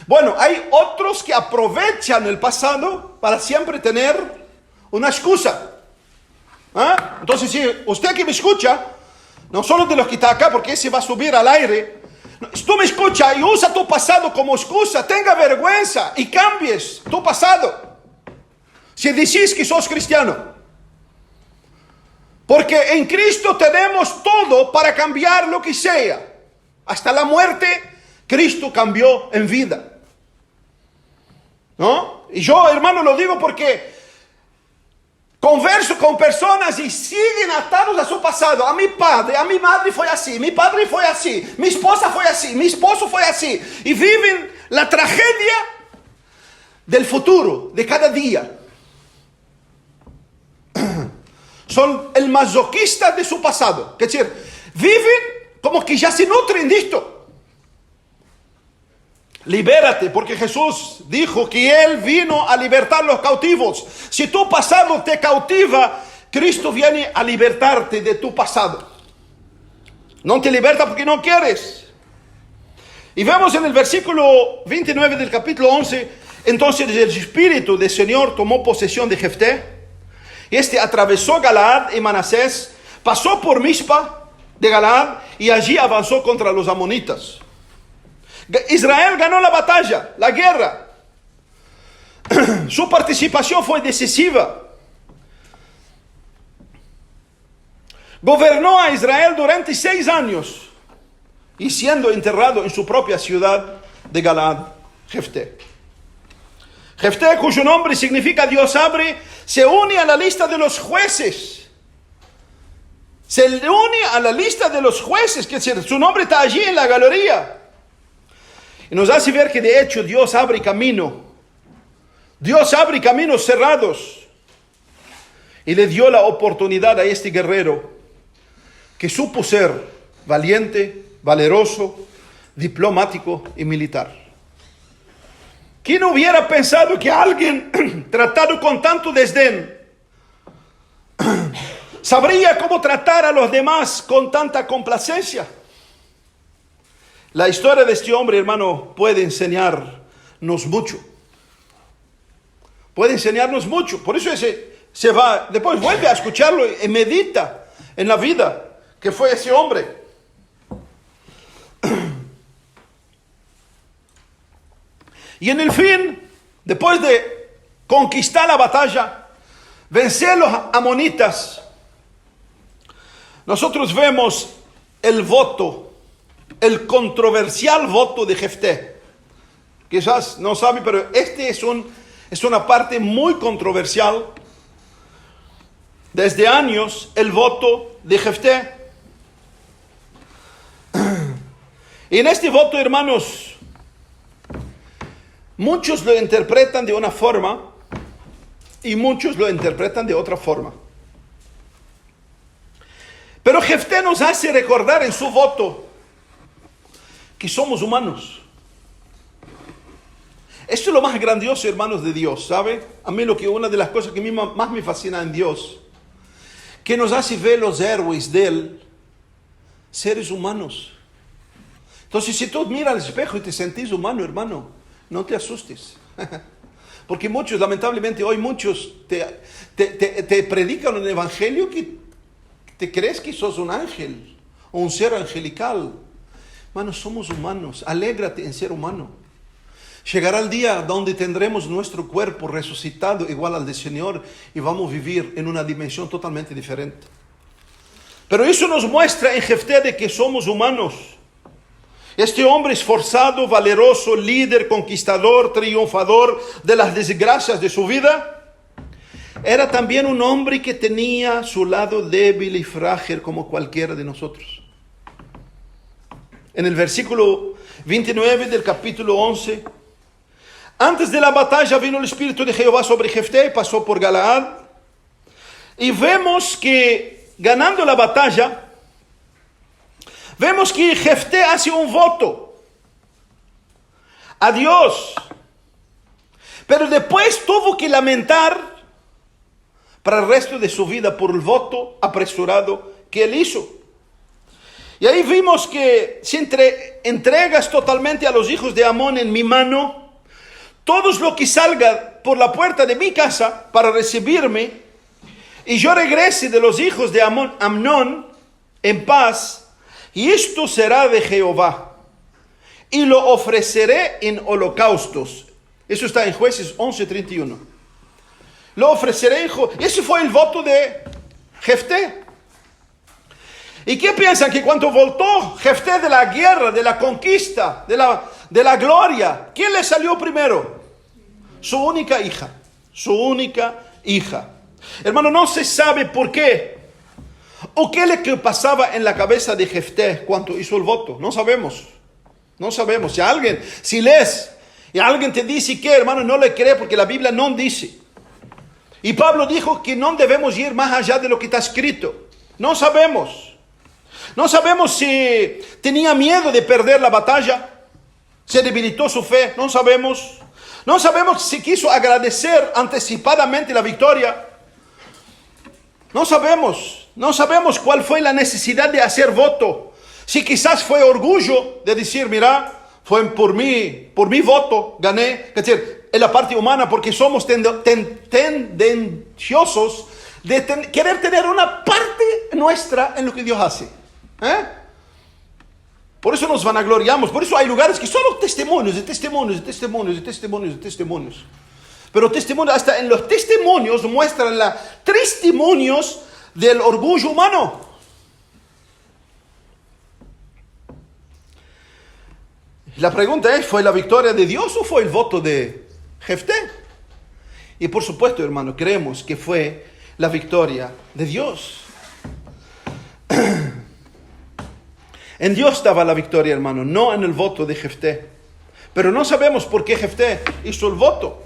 Bueno, hay otros que aprovechan el pasado para siempre tener una excusa. Entonces, si usted que me escucha, no solo de los que está acá, porque ese va a subir al aire, si tú me escuchas y usa tu pasado como excusa, tenga vergüenza y cambies tu pasado. Si decís que sos cristiano. Porque en Cristo tenemos todo para cambiar lo que sea. Hasta la muerte, Cristo cambió en vida. ¿No? Y yo, hermano, lo digo porque converso con personas y siguen atados a su pasado. A mi padre, a mi madre fue así, mi padre fue así, mi esposa fue así, mi esposo fue así. Y viven la tragedia del futuro, de cada día. Son el masoquista de su pasado. Es decir, viven como que ya se nutren de esto. Libérate, porque Jesús dijo que Él vino a libertar los cautivos. Si tu pasado te cautiva, Cristo viene a libertarte de tu pasado. No te liberta porque no quieres. Y vemos en el versículo 29 del capítulo 11, entonces el espíritu del Señor tomó posesión de Jefté. Este atravesó Galaad y Manasés, pasó por Mizpa de Galaad y allí avanzó contra los amonitas. Israel ganó la batalla, la guerra. Su participación fue decisiva. Gobernó a Israel durante 6 años y siendo enterrado en su propia ciudad de Galaad, Jefté. Jefté, cuyo nombre significa Dios abre, se une a la lista de los jueces. Se une a la lista de los jueces, que su nombre está allí en la galería. Y nos hace ver que de hecho Dios abre camino. Dios abre caminos cerrados. Y le dio la oportunidad a este guerrero que supo ser valiente, valeroso, diplomático y militar. ¿Quién hubiera pensado que alguien tratado con tanto desdén sabría cómo tratar a los demás con tanta complacencia? La historia de este hombre, hermano, puede enseñarnos mucho. Puede enseñarnos mucho. Por eso se va, después vuelve a escucharlo y medita en la vida que fue ese hombre. Y en el fin, después de conquistar la batalla, vencer a los amonitas, nosotros vemos el voto, el controversial voto de Jefté. Quizás no sabe, pero este es una parte muy controversial. Desde años, el voto de Jefté. Y en este voto, hermanos, muchos lo interpretan de una forma y muchos lo interpretan de otra forma. Pero Jefté nos hace recordar en su voto que somos humanos. Esto es lo más grandioso, hermanos, de Dios, ¿sabe? A mí una de las cosas que a mí más me fascina en Dios, que nos hace ver los héroes de Él, seres humanos. Entonces, si tú miras al espejo y te sentís humano, hermano, no te asustes. Porque muchos, lamentablemente, hoy muchos te predican un evangelio que te crees que sos un ángel o un ser angelical. Hermano, somos humanos. Alégrate en ser humano. Llegará el día donde tendremos nuestro cuerpo resucitado igual al del Señor y vamos a vivir en una dimensión totalmente diferente. Pero eso nos muestra en Jefté de que somos humanos. Este hombre esforzado, valeroso, líder, conquistador, triunfador de las desgracias de su vida, era también un hombre que tenía su lado débil y frágil como cualquiera de nosotros. En el versículo 29 del capítulo 11, antes de la batalla vino el Espíritu de Jehová sobre Jefté, pasó por Galaad, y vemos que ganando la batalla, vemos que Jefté hace un voto a Dios, pero después tuvo que lamentar para el resto de su vida por el voto apresurado que él hizo. Y ahí vimos que si entregas totalmente a los hijos de Amón en mi mano, todos los que salgan por la puerta de mi casa para recibirme, y yo regrese de los hijos de Amnón en paz, y esto será de Jehová, y lo ofreceré en holocaustos. Eso está en Jueces 11:31. Lo ofreceré en ese fue el voto de Jefté. ¿Y qué piensan? Que cuando voltó Jefté de la guerra, de la conquista, de la gloria, ¿quién le salió primero? Su única hija. Su única hija. Hermano, no se sabe por qué. ¿O qué le pasaba en la cabeza de Jefté cuando hizo el voto? No sabemos. No sabemos. Si lees y alguien te dice que, hermano, no le cree porque la Biblia no dice. Y Pablo dijo que no debemos ir más allá de lo que está escrito. No sabemos. No sabemos si tenía miedo de perder la batalla, se debilitó su fe, no sabemos. No sabemos si quiso agradecer anticipadamente la victoria. No sabemos cuál fue la necesidad de hacer voto. Si quizás fue orgullo de decir, mira, fue por mi voto, gané. Es decir, en la parte humana, porque somos tendenciosos de querer tener una parte nuestra en lo que Dios hace. Por eso nos vanagloriamos. Por eso hay lugares que solo testimonios. Pero testimonios, hasta en los testimonios muestran los testimonios del orgullo humano. La pregunta es, ¿fue la victoria de Dios o fue el voto de Jefté? Y por supuesto, hermano, creemos que fue la victoria de Dios. En Dios estaba la victoria, hermano, no en el voto de Jefté. Pero no sabemos por qué Jefté hizo el voto.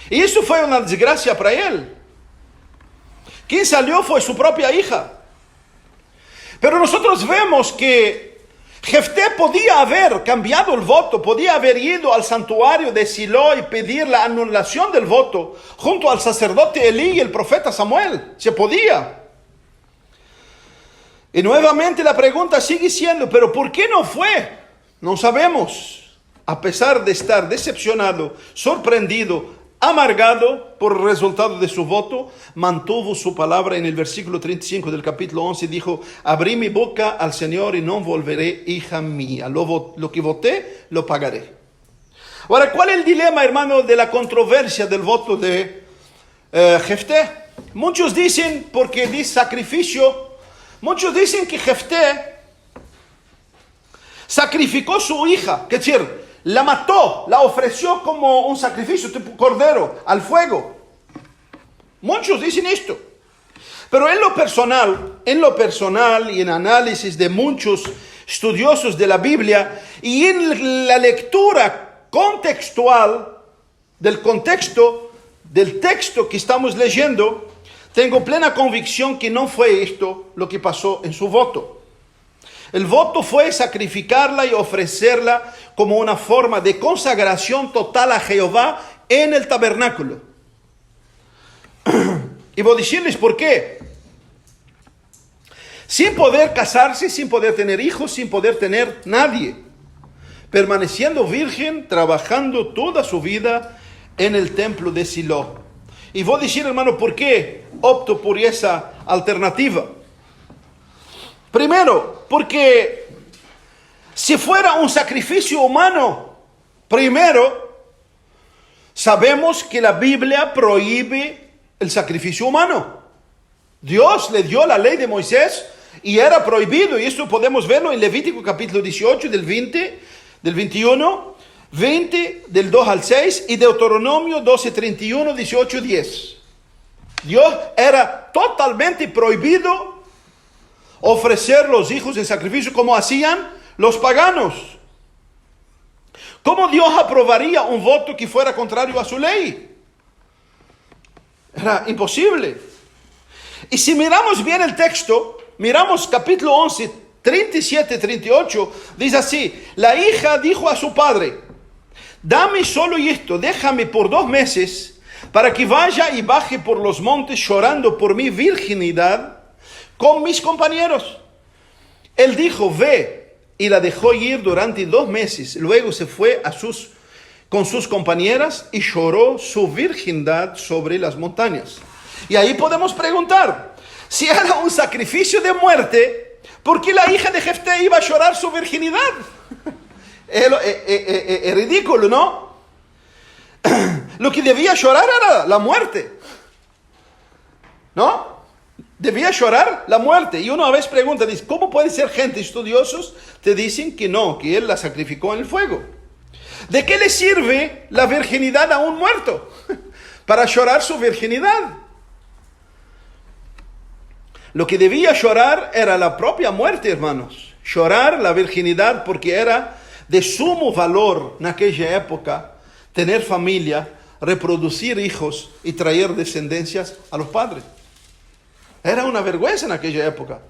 Y eso fue una desgracia para él. Quien salió fue su propia hija. Pero nosotros vemos que Jefté podía haber cambiado el voto, podía haber ido al santuario de Silo y pedir la anulación del voto junto al sacerdote Elí y el profeta Samuel. Se podía. Y nuevamente la pregunta sigue siendo, ¿pero por qué no fue? No sabemos. A pesar de estar decepcionado, sorprendido, amargado por el resultado de su voto, mantuvo su palabra. En el versículo 35 del capítulo 11 dijo, abrí mi boca al Señor y no volveré hija mía. Lo que voté, lo pagaré. Ahora, ¿cuál es el dilema, hermano, de la controversia del voto de Jefté? Muchos dicen, porque dice sacrificio, muchos dicen que Jefté sacrificó su hija, es decir, la mató, la ofreció como un sacrificio, tipo cordero, al fuego. Muchos dicen esto. Pero en lo personal y en análisis de muchos estudiosos de la Biblia y en la lectura contextual del contexto del texto que estamos leyendo, tengo plena convicción que no fue esto lo que pasó en su voto. El voto fue sacrificarla y ofrecerla como una forma de consagración total a Jehová en el tabernáculo. Y voy a decirles por qué. Sin poder casarse, sin poder tener hijos, sin poder tener nadie. Permaneciendo virgen, trabajando toda su vida en el templo de Silo. Y voy a decir, hermano, por qué opto por esa alternativa. Primero, porque si fuera un sacrificio humano, primero, sabemos que la Biblia prohíbe el sacrificio humano. Dios le dio la ley de Moisés y era prohibido, y esto podemos verlo en Levítico capítulo 18 del 21, 20 del 2 al 6 y Deuteronomio 12, 31, 18, 10. Dios era totalmente prohibido ofrecer los hijos en sacrificio como hacían los paganos. ¿Cómo Dios aprobaría un voto que fuera contrario a su ley? Era imposible. Y si miramos bien el texto, miramos capítulo 11, 37, 38, dice así, la hija dijo a su padre, dame solo esto, déjame por 2 meses, para que vaya y baje por los montes llorando por mi virginidad con mis compañeros. Él dijo, ve, y la dejó ir durante 2 meses. Luego se fue con sus compañeras y lloró su virginidad sobre las montañas. Y ahí podemos preguntar, si era un sacrificio de muerte, ¿por qué la hija de Jefté iba a llorar su virginidad? Es ridículo, ¿no? Lo que debía llorar era la muerte, ¿no? Debía llorar la muerte. Y uno a veces pregunta, dice, ¿cómo puede ser gente estudiosos? Te dicen que no, que él la sacrificó en el fuego. ¿De qué le sirve la virginidad a un muerto? Para llorar su virginidad. Lo que debía llorar era la propia muerte, hermanos. Llorar la virginidad porque era de sumo valor en aquella época tener familia, reproducir hijos y traer descendencias a los padres. Era una vergüenza en aquella época.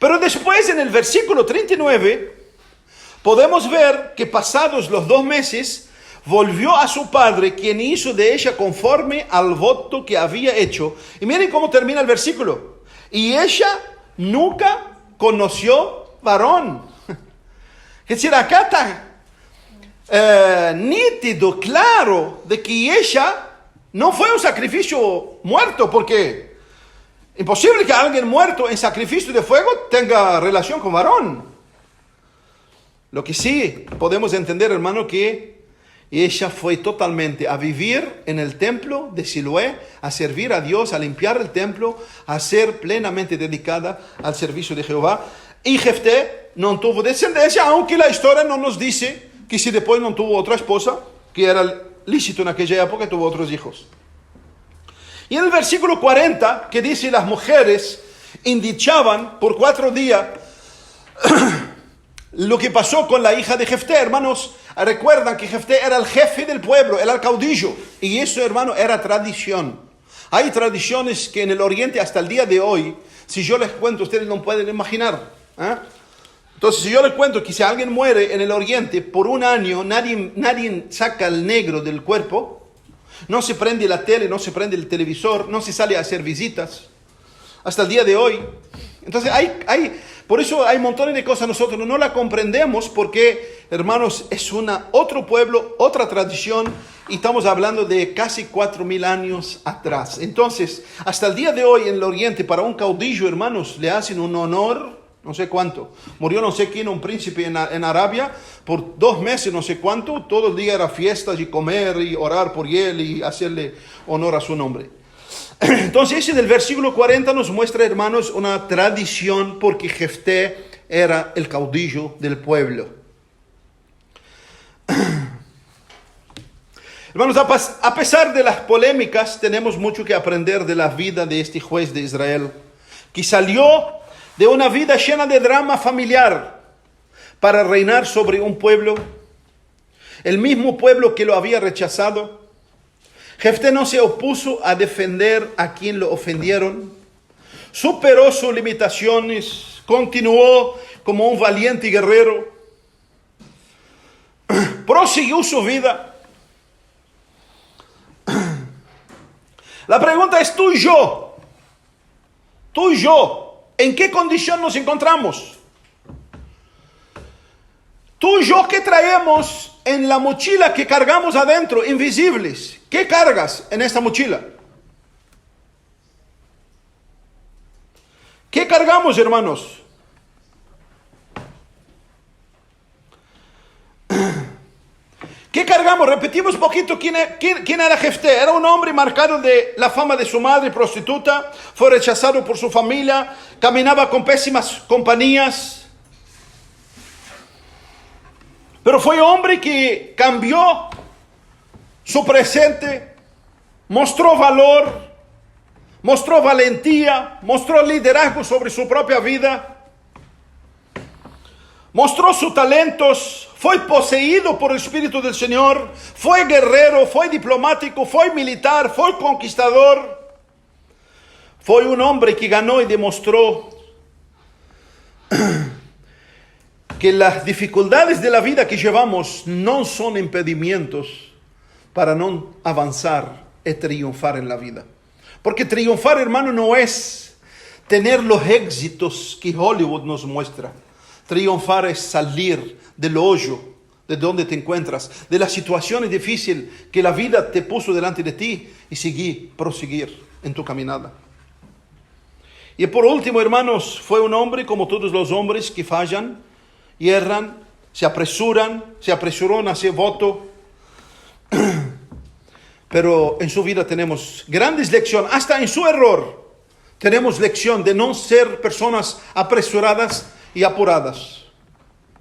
Pero después en el versículo 39 podemos ver que pasados los 2 meses volvió a su padre, quien hizo de ella conforme al voto que había hecho. Y miren cómo termina el versículo. Y ella nunca conoció varón. Es decir, acá está nítido, claro, de que ella no fue un sacrificio muerto, porque imposible que alguien muerto en sacrificio de fuego tenga relación con varón. Lo que sí podemos entender, hermano, que ella fue totalmente a vivir en el templo de Siloé, a servir a Dios, a limpiar el templo, a ser plenamente dedicada al servicio de Jehová. Y Jefté no tuvo descendencia, aunque la historia no nos dice que si después no tuvo otra esposa, que era lícito en aquella época, tuvo otros hijos. Y en el versículo 40, que dice, las mujeres indichaban por 4 días lo que pasó con la hija de Jefté. Hermanos, recuerdan que Jefté era el jefe del pueblo, era el caudillo. Y eso, hermano, era tradición. Hay tradiciones que en el Oriente hasta el día de hoy, si yo les cuento, ustedes no pueden imaginar. Entonces, si yo les cuento que si alguien muere en el Oriente por 1 año, nadie saca el negro del cuerpo, no se prende la tele, no se prende el televisor, no se sale a hacer visitas, hasta el día de hoy. Entonces, por eso hay montones de cosas nosotros no la comprendemos, porque, hermanos, es otro pueblo, otra tradición, y estamos hablando de casi 4,000 años atrás. Entonces, hasta el día de hoy en el Oriente, para un caudillo, hermanos, le hacen un honor, no sé cuánto. Murió no sé quién, un príncipe en Arabia, por 2 meses, no sé cuánto. Todo el día era fiestas y comer y orar por él y hacerle honor a su nombre. Entonces, ese del versículo 40 nos muestra, hermanos, una tradición, porque Jefté era el caudillo del pueblo. Hermanos, a pesar de las polémicas, tenemos mucho que aprender de la vida de este juez de Israel, que salió de una vida llena de drama familiar para reinar sobre un pueblo, el mismo pueblo que lo había rechazado. Jefté no se opuso a defender a quien lo ofendieron, superó sus limitaciones, continuó como un valiente guerrero, prosiguió su vida. La pregunta es tú y yo, ¿en qué condición nos encontramos? Tú y yo, ¿qué traemos en la mochila que cargamos adentro, invisibles? ¿Qué cargas en esta mochila? ¿Qué cargamos, hermanos? ¿Qué cargamos? Repetimos un poquito quién era Jefté. Era un hombre marcado de la fama de su madre, prostituta, fue rechazado por su familia, caminaba con pésimas compañías. Pero fue un hombre que cambió su presente, mostró valor, mostró valentía, mostró liderazgo sobre su propia vida, mostró sus talentos, fue poseído por el Espíritu del Señor, fue guerrero, fue diplomático, fue militar, fue conquistador. Fue un hombre que ganó y demostró que las dificultades de la vida que llevamos no son impedimentos para no avanzar y triunfar en la vida. Porque triunfar, hermano, no es tener los éxitos que Hollywood nos muestra. Triunfar es salir del hoyo de donde te encuentras, de las situaciones difíciles que la vida te puso delante de ti, y proseguir en tu caminada. Y por último, hermanos, fue un hombre como todos los hombres que fallan, hierran, se apresuró en hacer voto. Pero en su vida tenemos grandes lecciones, hasta en su error tenemos lección de no ser personas apresuradas y apuradas,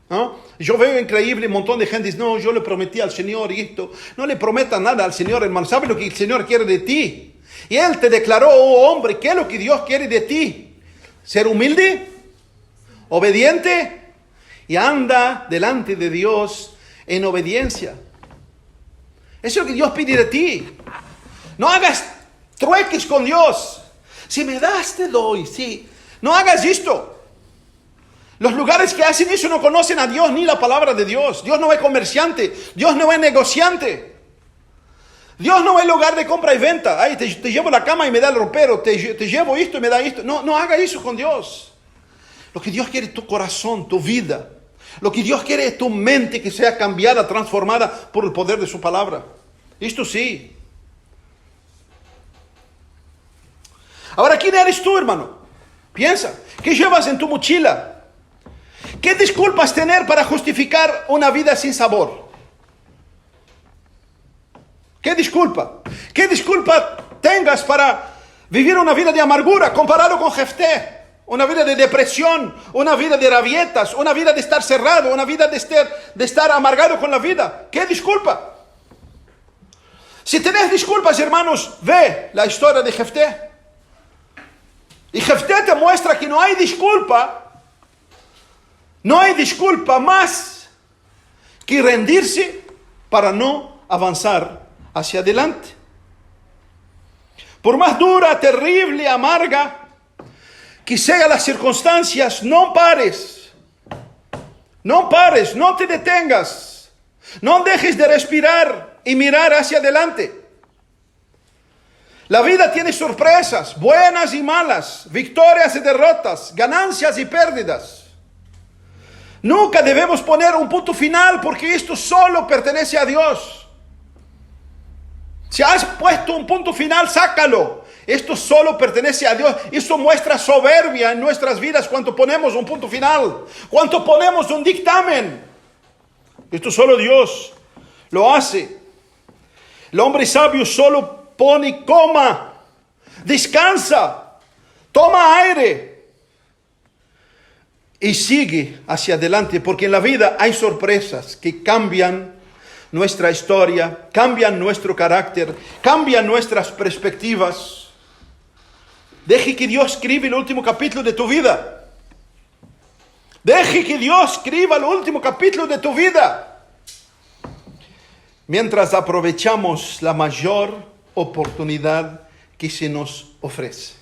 ¿no? Yo veo increíble un montón de gente dice, no, yo le prometí al Señor y esto. No le prometa nada al Señor, hermano. ¿Sabe lo que el Señor quiere de ti? Y Él te declaró, oh hombre, ¿qué es lo que Dios quiere de ti? Ser humilde, obediente, y anda delante de Dios en obediencia. Eso es lo que Dios pide de ti. No hagas trueques con Dios. Si me das, te doy. Sí. No hagas esto. Los lugares que hacen eso no conocen a Dios ni la palabra de Dios. Dios no es comerciante, Dios no es negociante. Dios no es lugar de compra y venta. Ay, te llevo la cama y me da el ropero, te llevo esto y me da esto. No haga eso con Dios. Lo que Dios quiere es tu corazón, tu vida. Lo que Dios quiere es tu mente que sea cambiada, transformada por el poder de su palabra. Esto sí. Ahora, ¿quién eres tú, hermano? Piensa, ¿qué llevas en tu mochila? ¿Qué disculpas tener para justificar una vida sin sabor? ¿Qué disculpa? ¿Qué disculpa tengas para vivir una vida de amargura comparado con Jefté? Una vida de depresión, una vida de rabietas, una vida de estar cerrado, una vida de estar amargado con la vida. ¿Qué disculpa? Si tenés disculpas, hermanos, ve la historia de Jefté. Y Jefté te muestra que no hay disculpa más que rendirse para no avanzar hacia adelante. Por más dura, terrible, amarga que sean las circunstancias, no pares, no te detengas, no dejes de respirar y mirar hacia adelante. La vida tiene sorpresas, buenas y malas, victorias y derrotas, ganancias y pérdidas. Nunca debemos poner un punto final porque esto solo pertenece a Dios. Si has puesto un punto final, sácalo. Esto solo pertenece a Dios. Eso muestra soberbia en nuestras vidas cuando ponemos un punto final, cuando ponemos un dictamen. Esto solo Dios lo hace. El hombre sabio solo pone coma, descansa, toma aire y sigue hacia adelante, porque en la vida hay sorpresas que cambian nuestra historia, cambian nuestro carácter, cambian nuestras perspectivas. Deje que Dios escriba el último capítulo de tu vida. Deje que Dios escriba el último capítulo de tu vida. Mientras aprovechamos la mayor oportunidad que se nos ofrece.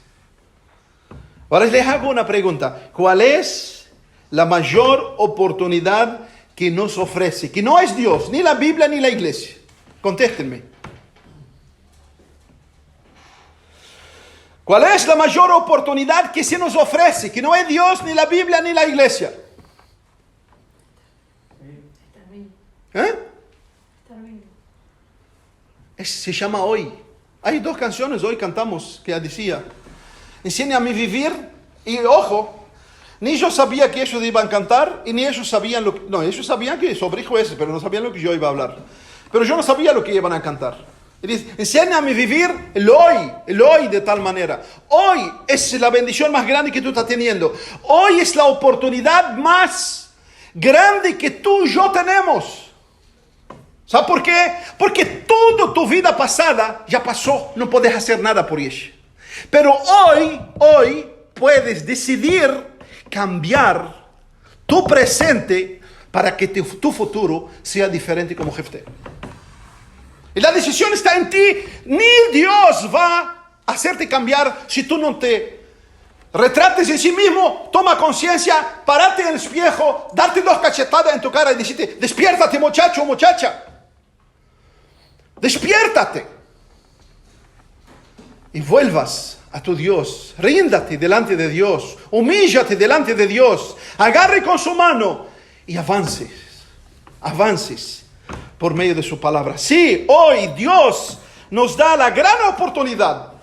Ahora les hago una pregunta. ¿Cuál es la mayor oportunidad que nos ofrece? Que no es Dios, ni la Biblia, ni la iglesia. Contéstenme. ¿Cuál es la mayor oportunidad que se nos ofrece? Que no es Dios, ni la Biblia, ni la iglesia. Se llama hoy. Hay 2 canciones hoy cantamos que decía: enséñame a vivir. Y ojo, ni yo sabía que ellos iban a cantar y ni ellos sabían lo que... No, ellos sabían que sobre jueces, pero no sabían lo que yo iba a hablar. Pero yo no sabía lo que iban a cantar. Y dice: enséñame a vivir el hoy de tal manera. Hoy es la bendición más grande que tú estás teniendo. Hoy es la oportunidad más grande que tú y yo tenemos. ¿Sabes por qué? Porque toda tu vida pasada ya pasó, no puedes hacer nada por ella. Pero hoy puedes decidir cambiar tu presente para que tu futuro sea diferente como Jefté. Y la decisión está en ti. Ni Dios va a hacerte cambiar si tú no te retrates en sí mismo, toma conciencia, parate en el espejo, darte 2 cachetadas en tu cara y decirte: despiértate, muchacho o muchacha. Despiértate. Y vuelvas a tu Dios. Ríndate delante de Dios. Humíllate delante de Dios. Agarre con su mano y avances. Avances por medio de su palabra. Sí, hoy Dios nos da la gran oportunidad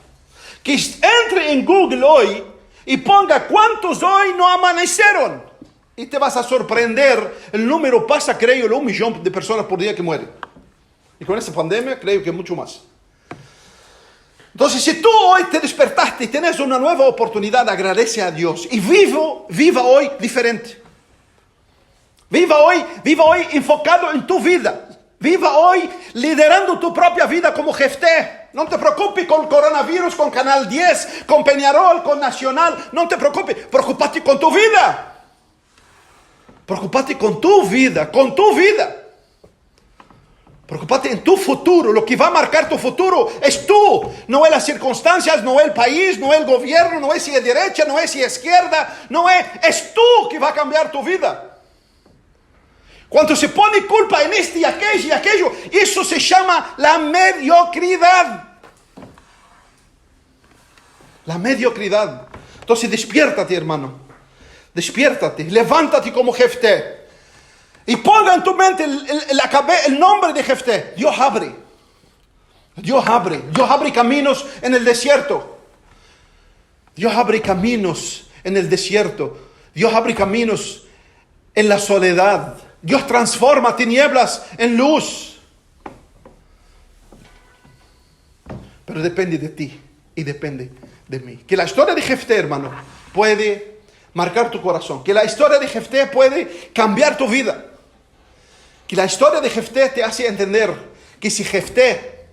que entre en Google hoy y ponga cuántos hoy no amanecieron. Y te vas a sorprender. El número pasa, creo, 1 millón de personas por día que mueren. Y con esta pandemia creo que mucho más. Entonces, si tú hoy te despertaste y tienes una nueva oportunidad, agradece a Dios. Y viva hoy diferente. Viva hoy enfocado en tu vida. Viva hoy liderando tu propia vida como Jefté. No te preocupes con el coronavirus, con Canal 10, con Peñarol, con Nacional. No te preocupes. Preocúpate con tu vida. Preocúpate con tu vida, con tu vida. Preocúpate en tu futuro. Lo que va a marcar tu futuro es tú. No es las circunstancias, no es el país, no es el gobierno, no es si es derecha, no es si es izquierda. No es. Es tú que va a cambiar tu vida. Cuando se pone culpa en este y aquello, eso se llama la mediocridad. La mediocridad. Entonces despiértate, hermano. Despiértate. Levántate como Jefté. Y ponga en tu mente el nombre de Jefté. Dios abre. Dios abre. Dios abre caminos en el desierto. Dios abre caminos en el desierto. Dios abre caminos en la soledad. Dios transforma tinieblas en luz. Pero depende de ti y depende de mí. Que la historia de Jefté, hermano, puede marcar tu corazón. Que la historia de Jefté puede cambiar tu vida. Que la historia de Jefté te hace entender que si Jefté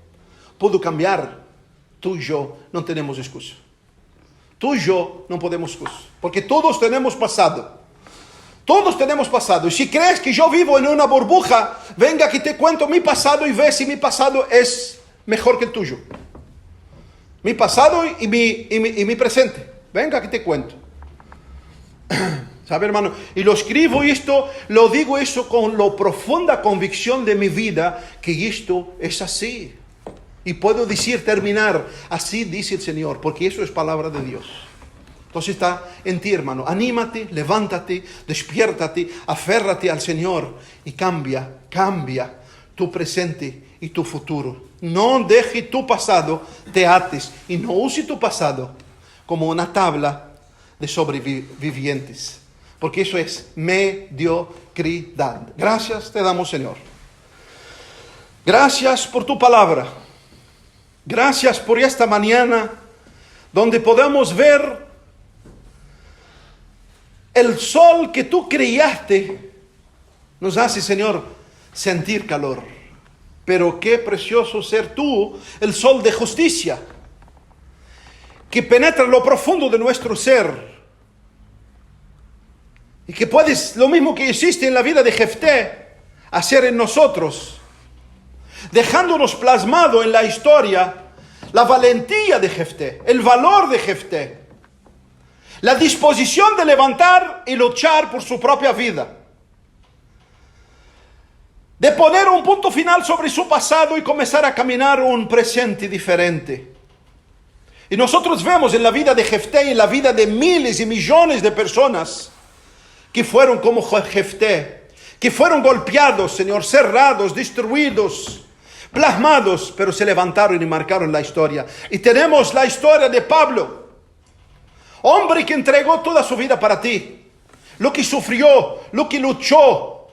pudo cambiar, tú y yo no tenemos excusa. Tú y yo no podemos excusa. Porque todos tenemos pasado. Todos tenemos pasado. Y si crees que yo vivo en una burbuja, venga que te cuento mi pasado y ve si mi pasado es mejor que el tuyo. Mi pasado y mi presente. Venga que te cuento. ¿Sabe, hermano? Y lo escribo esto, lo digo eso con la profunda convicción de mi vida, que esto es así. Y puedo decir, terminar, así dice el Señor, porque eso es palabra de Dios. Entonces está en ti, hermano. Anímate, levántate, despiértate, aférrate al Señor y cambia tu presente y tu futuro. No deje tu pasado, te ates, y no use tu pasado como una tabla de sobrevivientes. Porque eso es mediocridad. Gracias te damos, Señor. Gracias por tu palabra. Gracias por esta mañana donde podamos ver el sol que tú creaste. Nos hace, Señor, sentir calor. Pero qué precioso ser tú, el sol de justicia, que penetra lo profundo de nuestro ser. Y que puedes, lo mismo que hiciste en la vida de Jefté, hacer en nosotros, dejándonos plasmado en la historia la valentía de Jefté, el valor de Jefté, la disposición de levantar y luchar por su propia vida, de poner un punto final sobre su pasado y comenzar a caminar un presente diferente. Y nosotros vemos en la vida de Jefté y en la vida de miles y millones de personas que fueron como Jefté, que fueron golpeados, Señor, cerrados, destruidos, plasmados, pero se levantaron y marcaron la historia. Y tenemos la historia de Pablo, hombre que entregó toda su vida para ti, lo que sufrió, lo que luchó.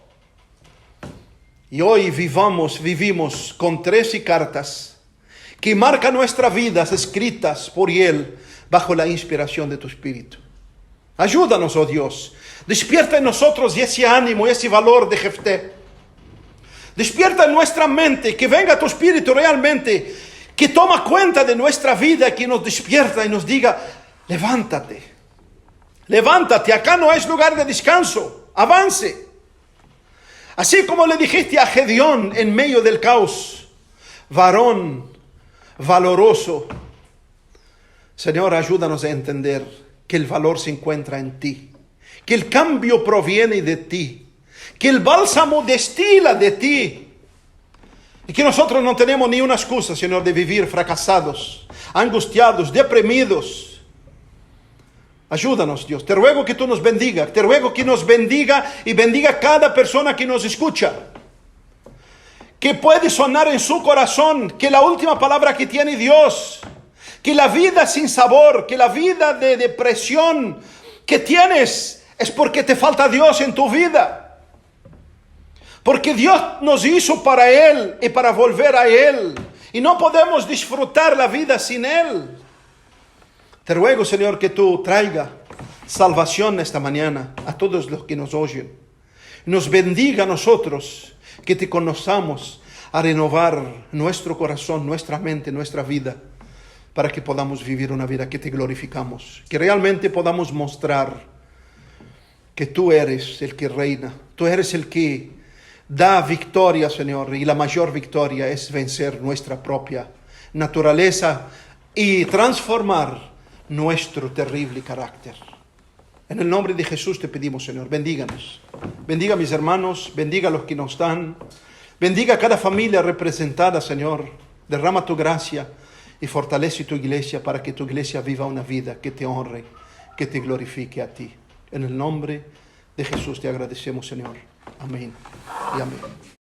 Y hoy vivimos con 13 cartas que marcan nuestras vidas escritas por Él bajo la inspiración de tu Espíritu. Ayúdanos, oh Dios. Despierta en nosotros ese ánimo, ese valor de Jefté. Despierta en nuestra mente, que venga tu Espíritu realmente, que toma cuenta de nuestra vida, que nos despierta y nos diga, levántate, levántate, acá no es lugar de descanso, avance. Así como le dijiste a Gedeón en medio del caos, varón valoroso. Señor, ayúdanos a entender que el valor se encuentra en ti, que el cambio proviene de ti, que el bálsamo destila de ti, y que nosotros no tenemos ni una excusa, Señor, de vivir fracasados, angustiados, deprimidos. Ayúdanos, Dios. Te ruego que tú nos bendiga. Te ruego que nos bendiga y bendiga cada persona que nos escucha. Que puede sonar en su corazón que la última palabra que tiene Dios, que la vida sin sabor, que la vida de depresión que tienes es porque te falta Dios en tu vida. Porque Dios nos hizo para Él y para volver a Él. Y no podemos disfrutar la vida sin Él. Te ruego, Señor, que tú traiga salvación esta mañana a todos los que nos oyen. Nos bendiga a nosotros, que te conozcamos, a renovar nuestro corazón, nuestra mente, nuestra vida, para que podamos vivir una vida que te glorificamos. Que realmente podamos mostrar que tú eres el que reina. Tú eres el que Da victoria, Señor, y la mayor victoria es vencer nuestra propia naturaleza y transformar nuestro terrible carácter. En el nombre de Jesús te pedimos, Señor, bendíganos. Bendiga a mis hermanos, bendiga a los que no están. Bendiga a cada familia representada, Señor. Derrama tu gracia y fortalece tu iglesia para que tu iglesia viva una vida que te honre, que te glorifique a ti. En el nombre de Jesús te agradecemos, Señor. Amén y amén.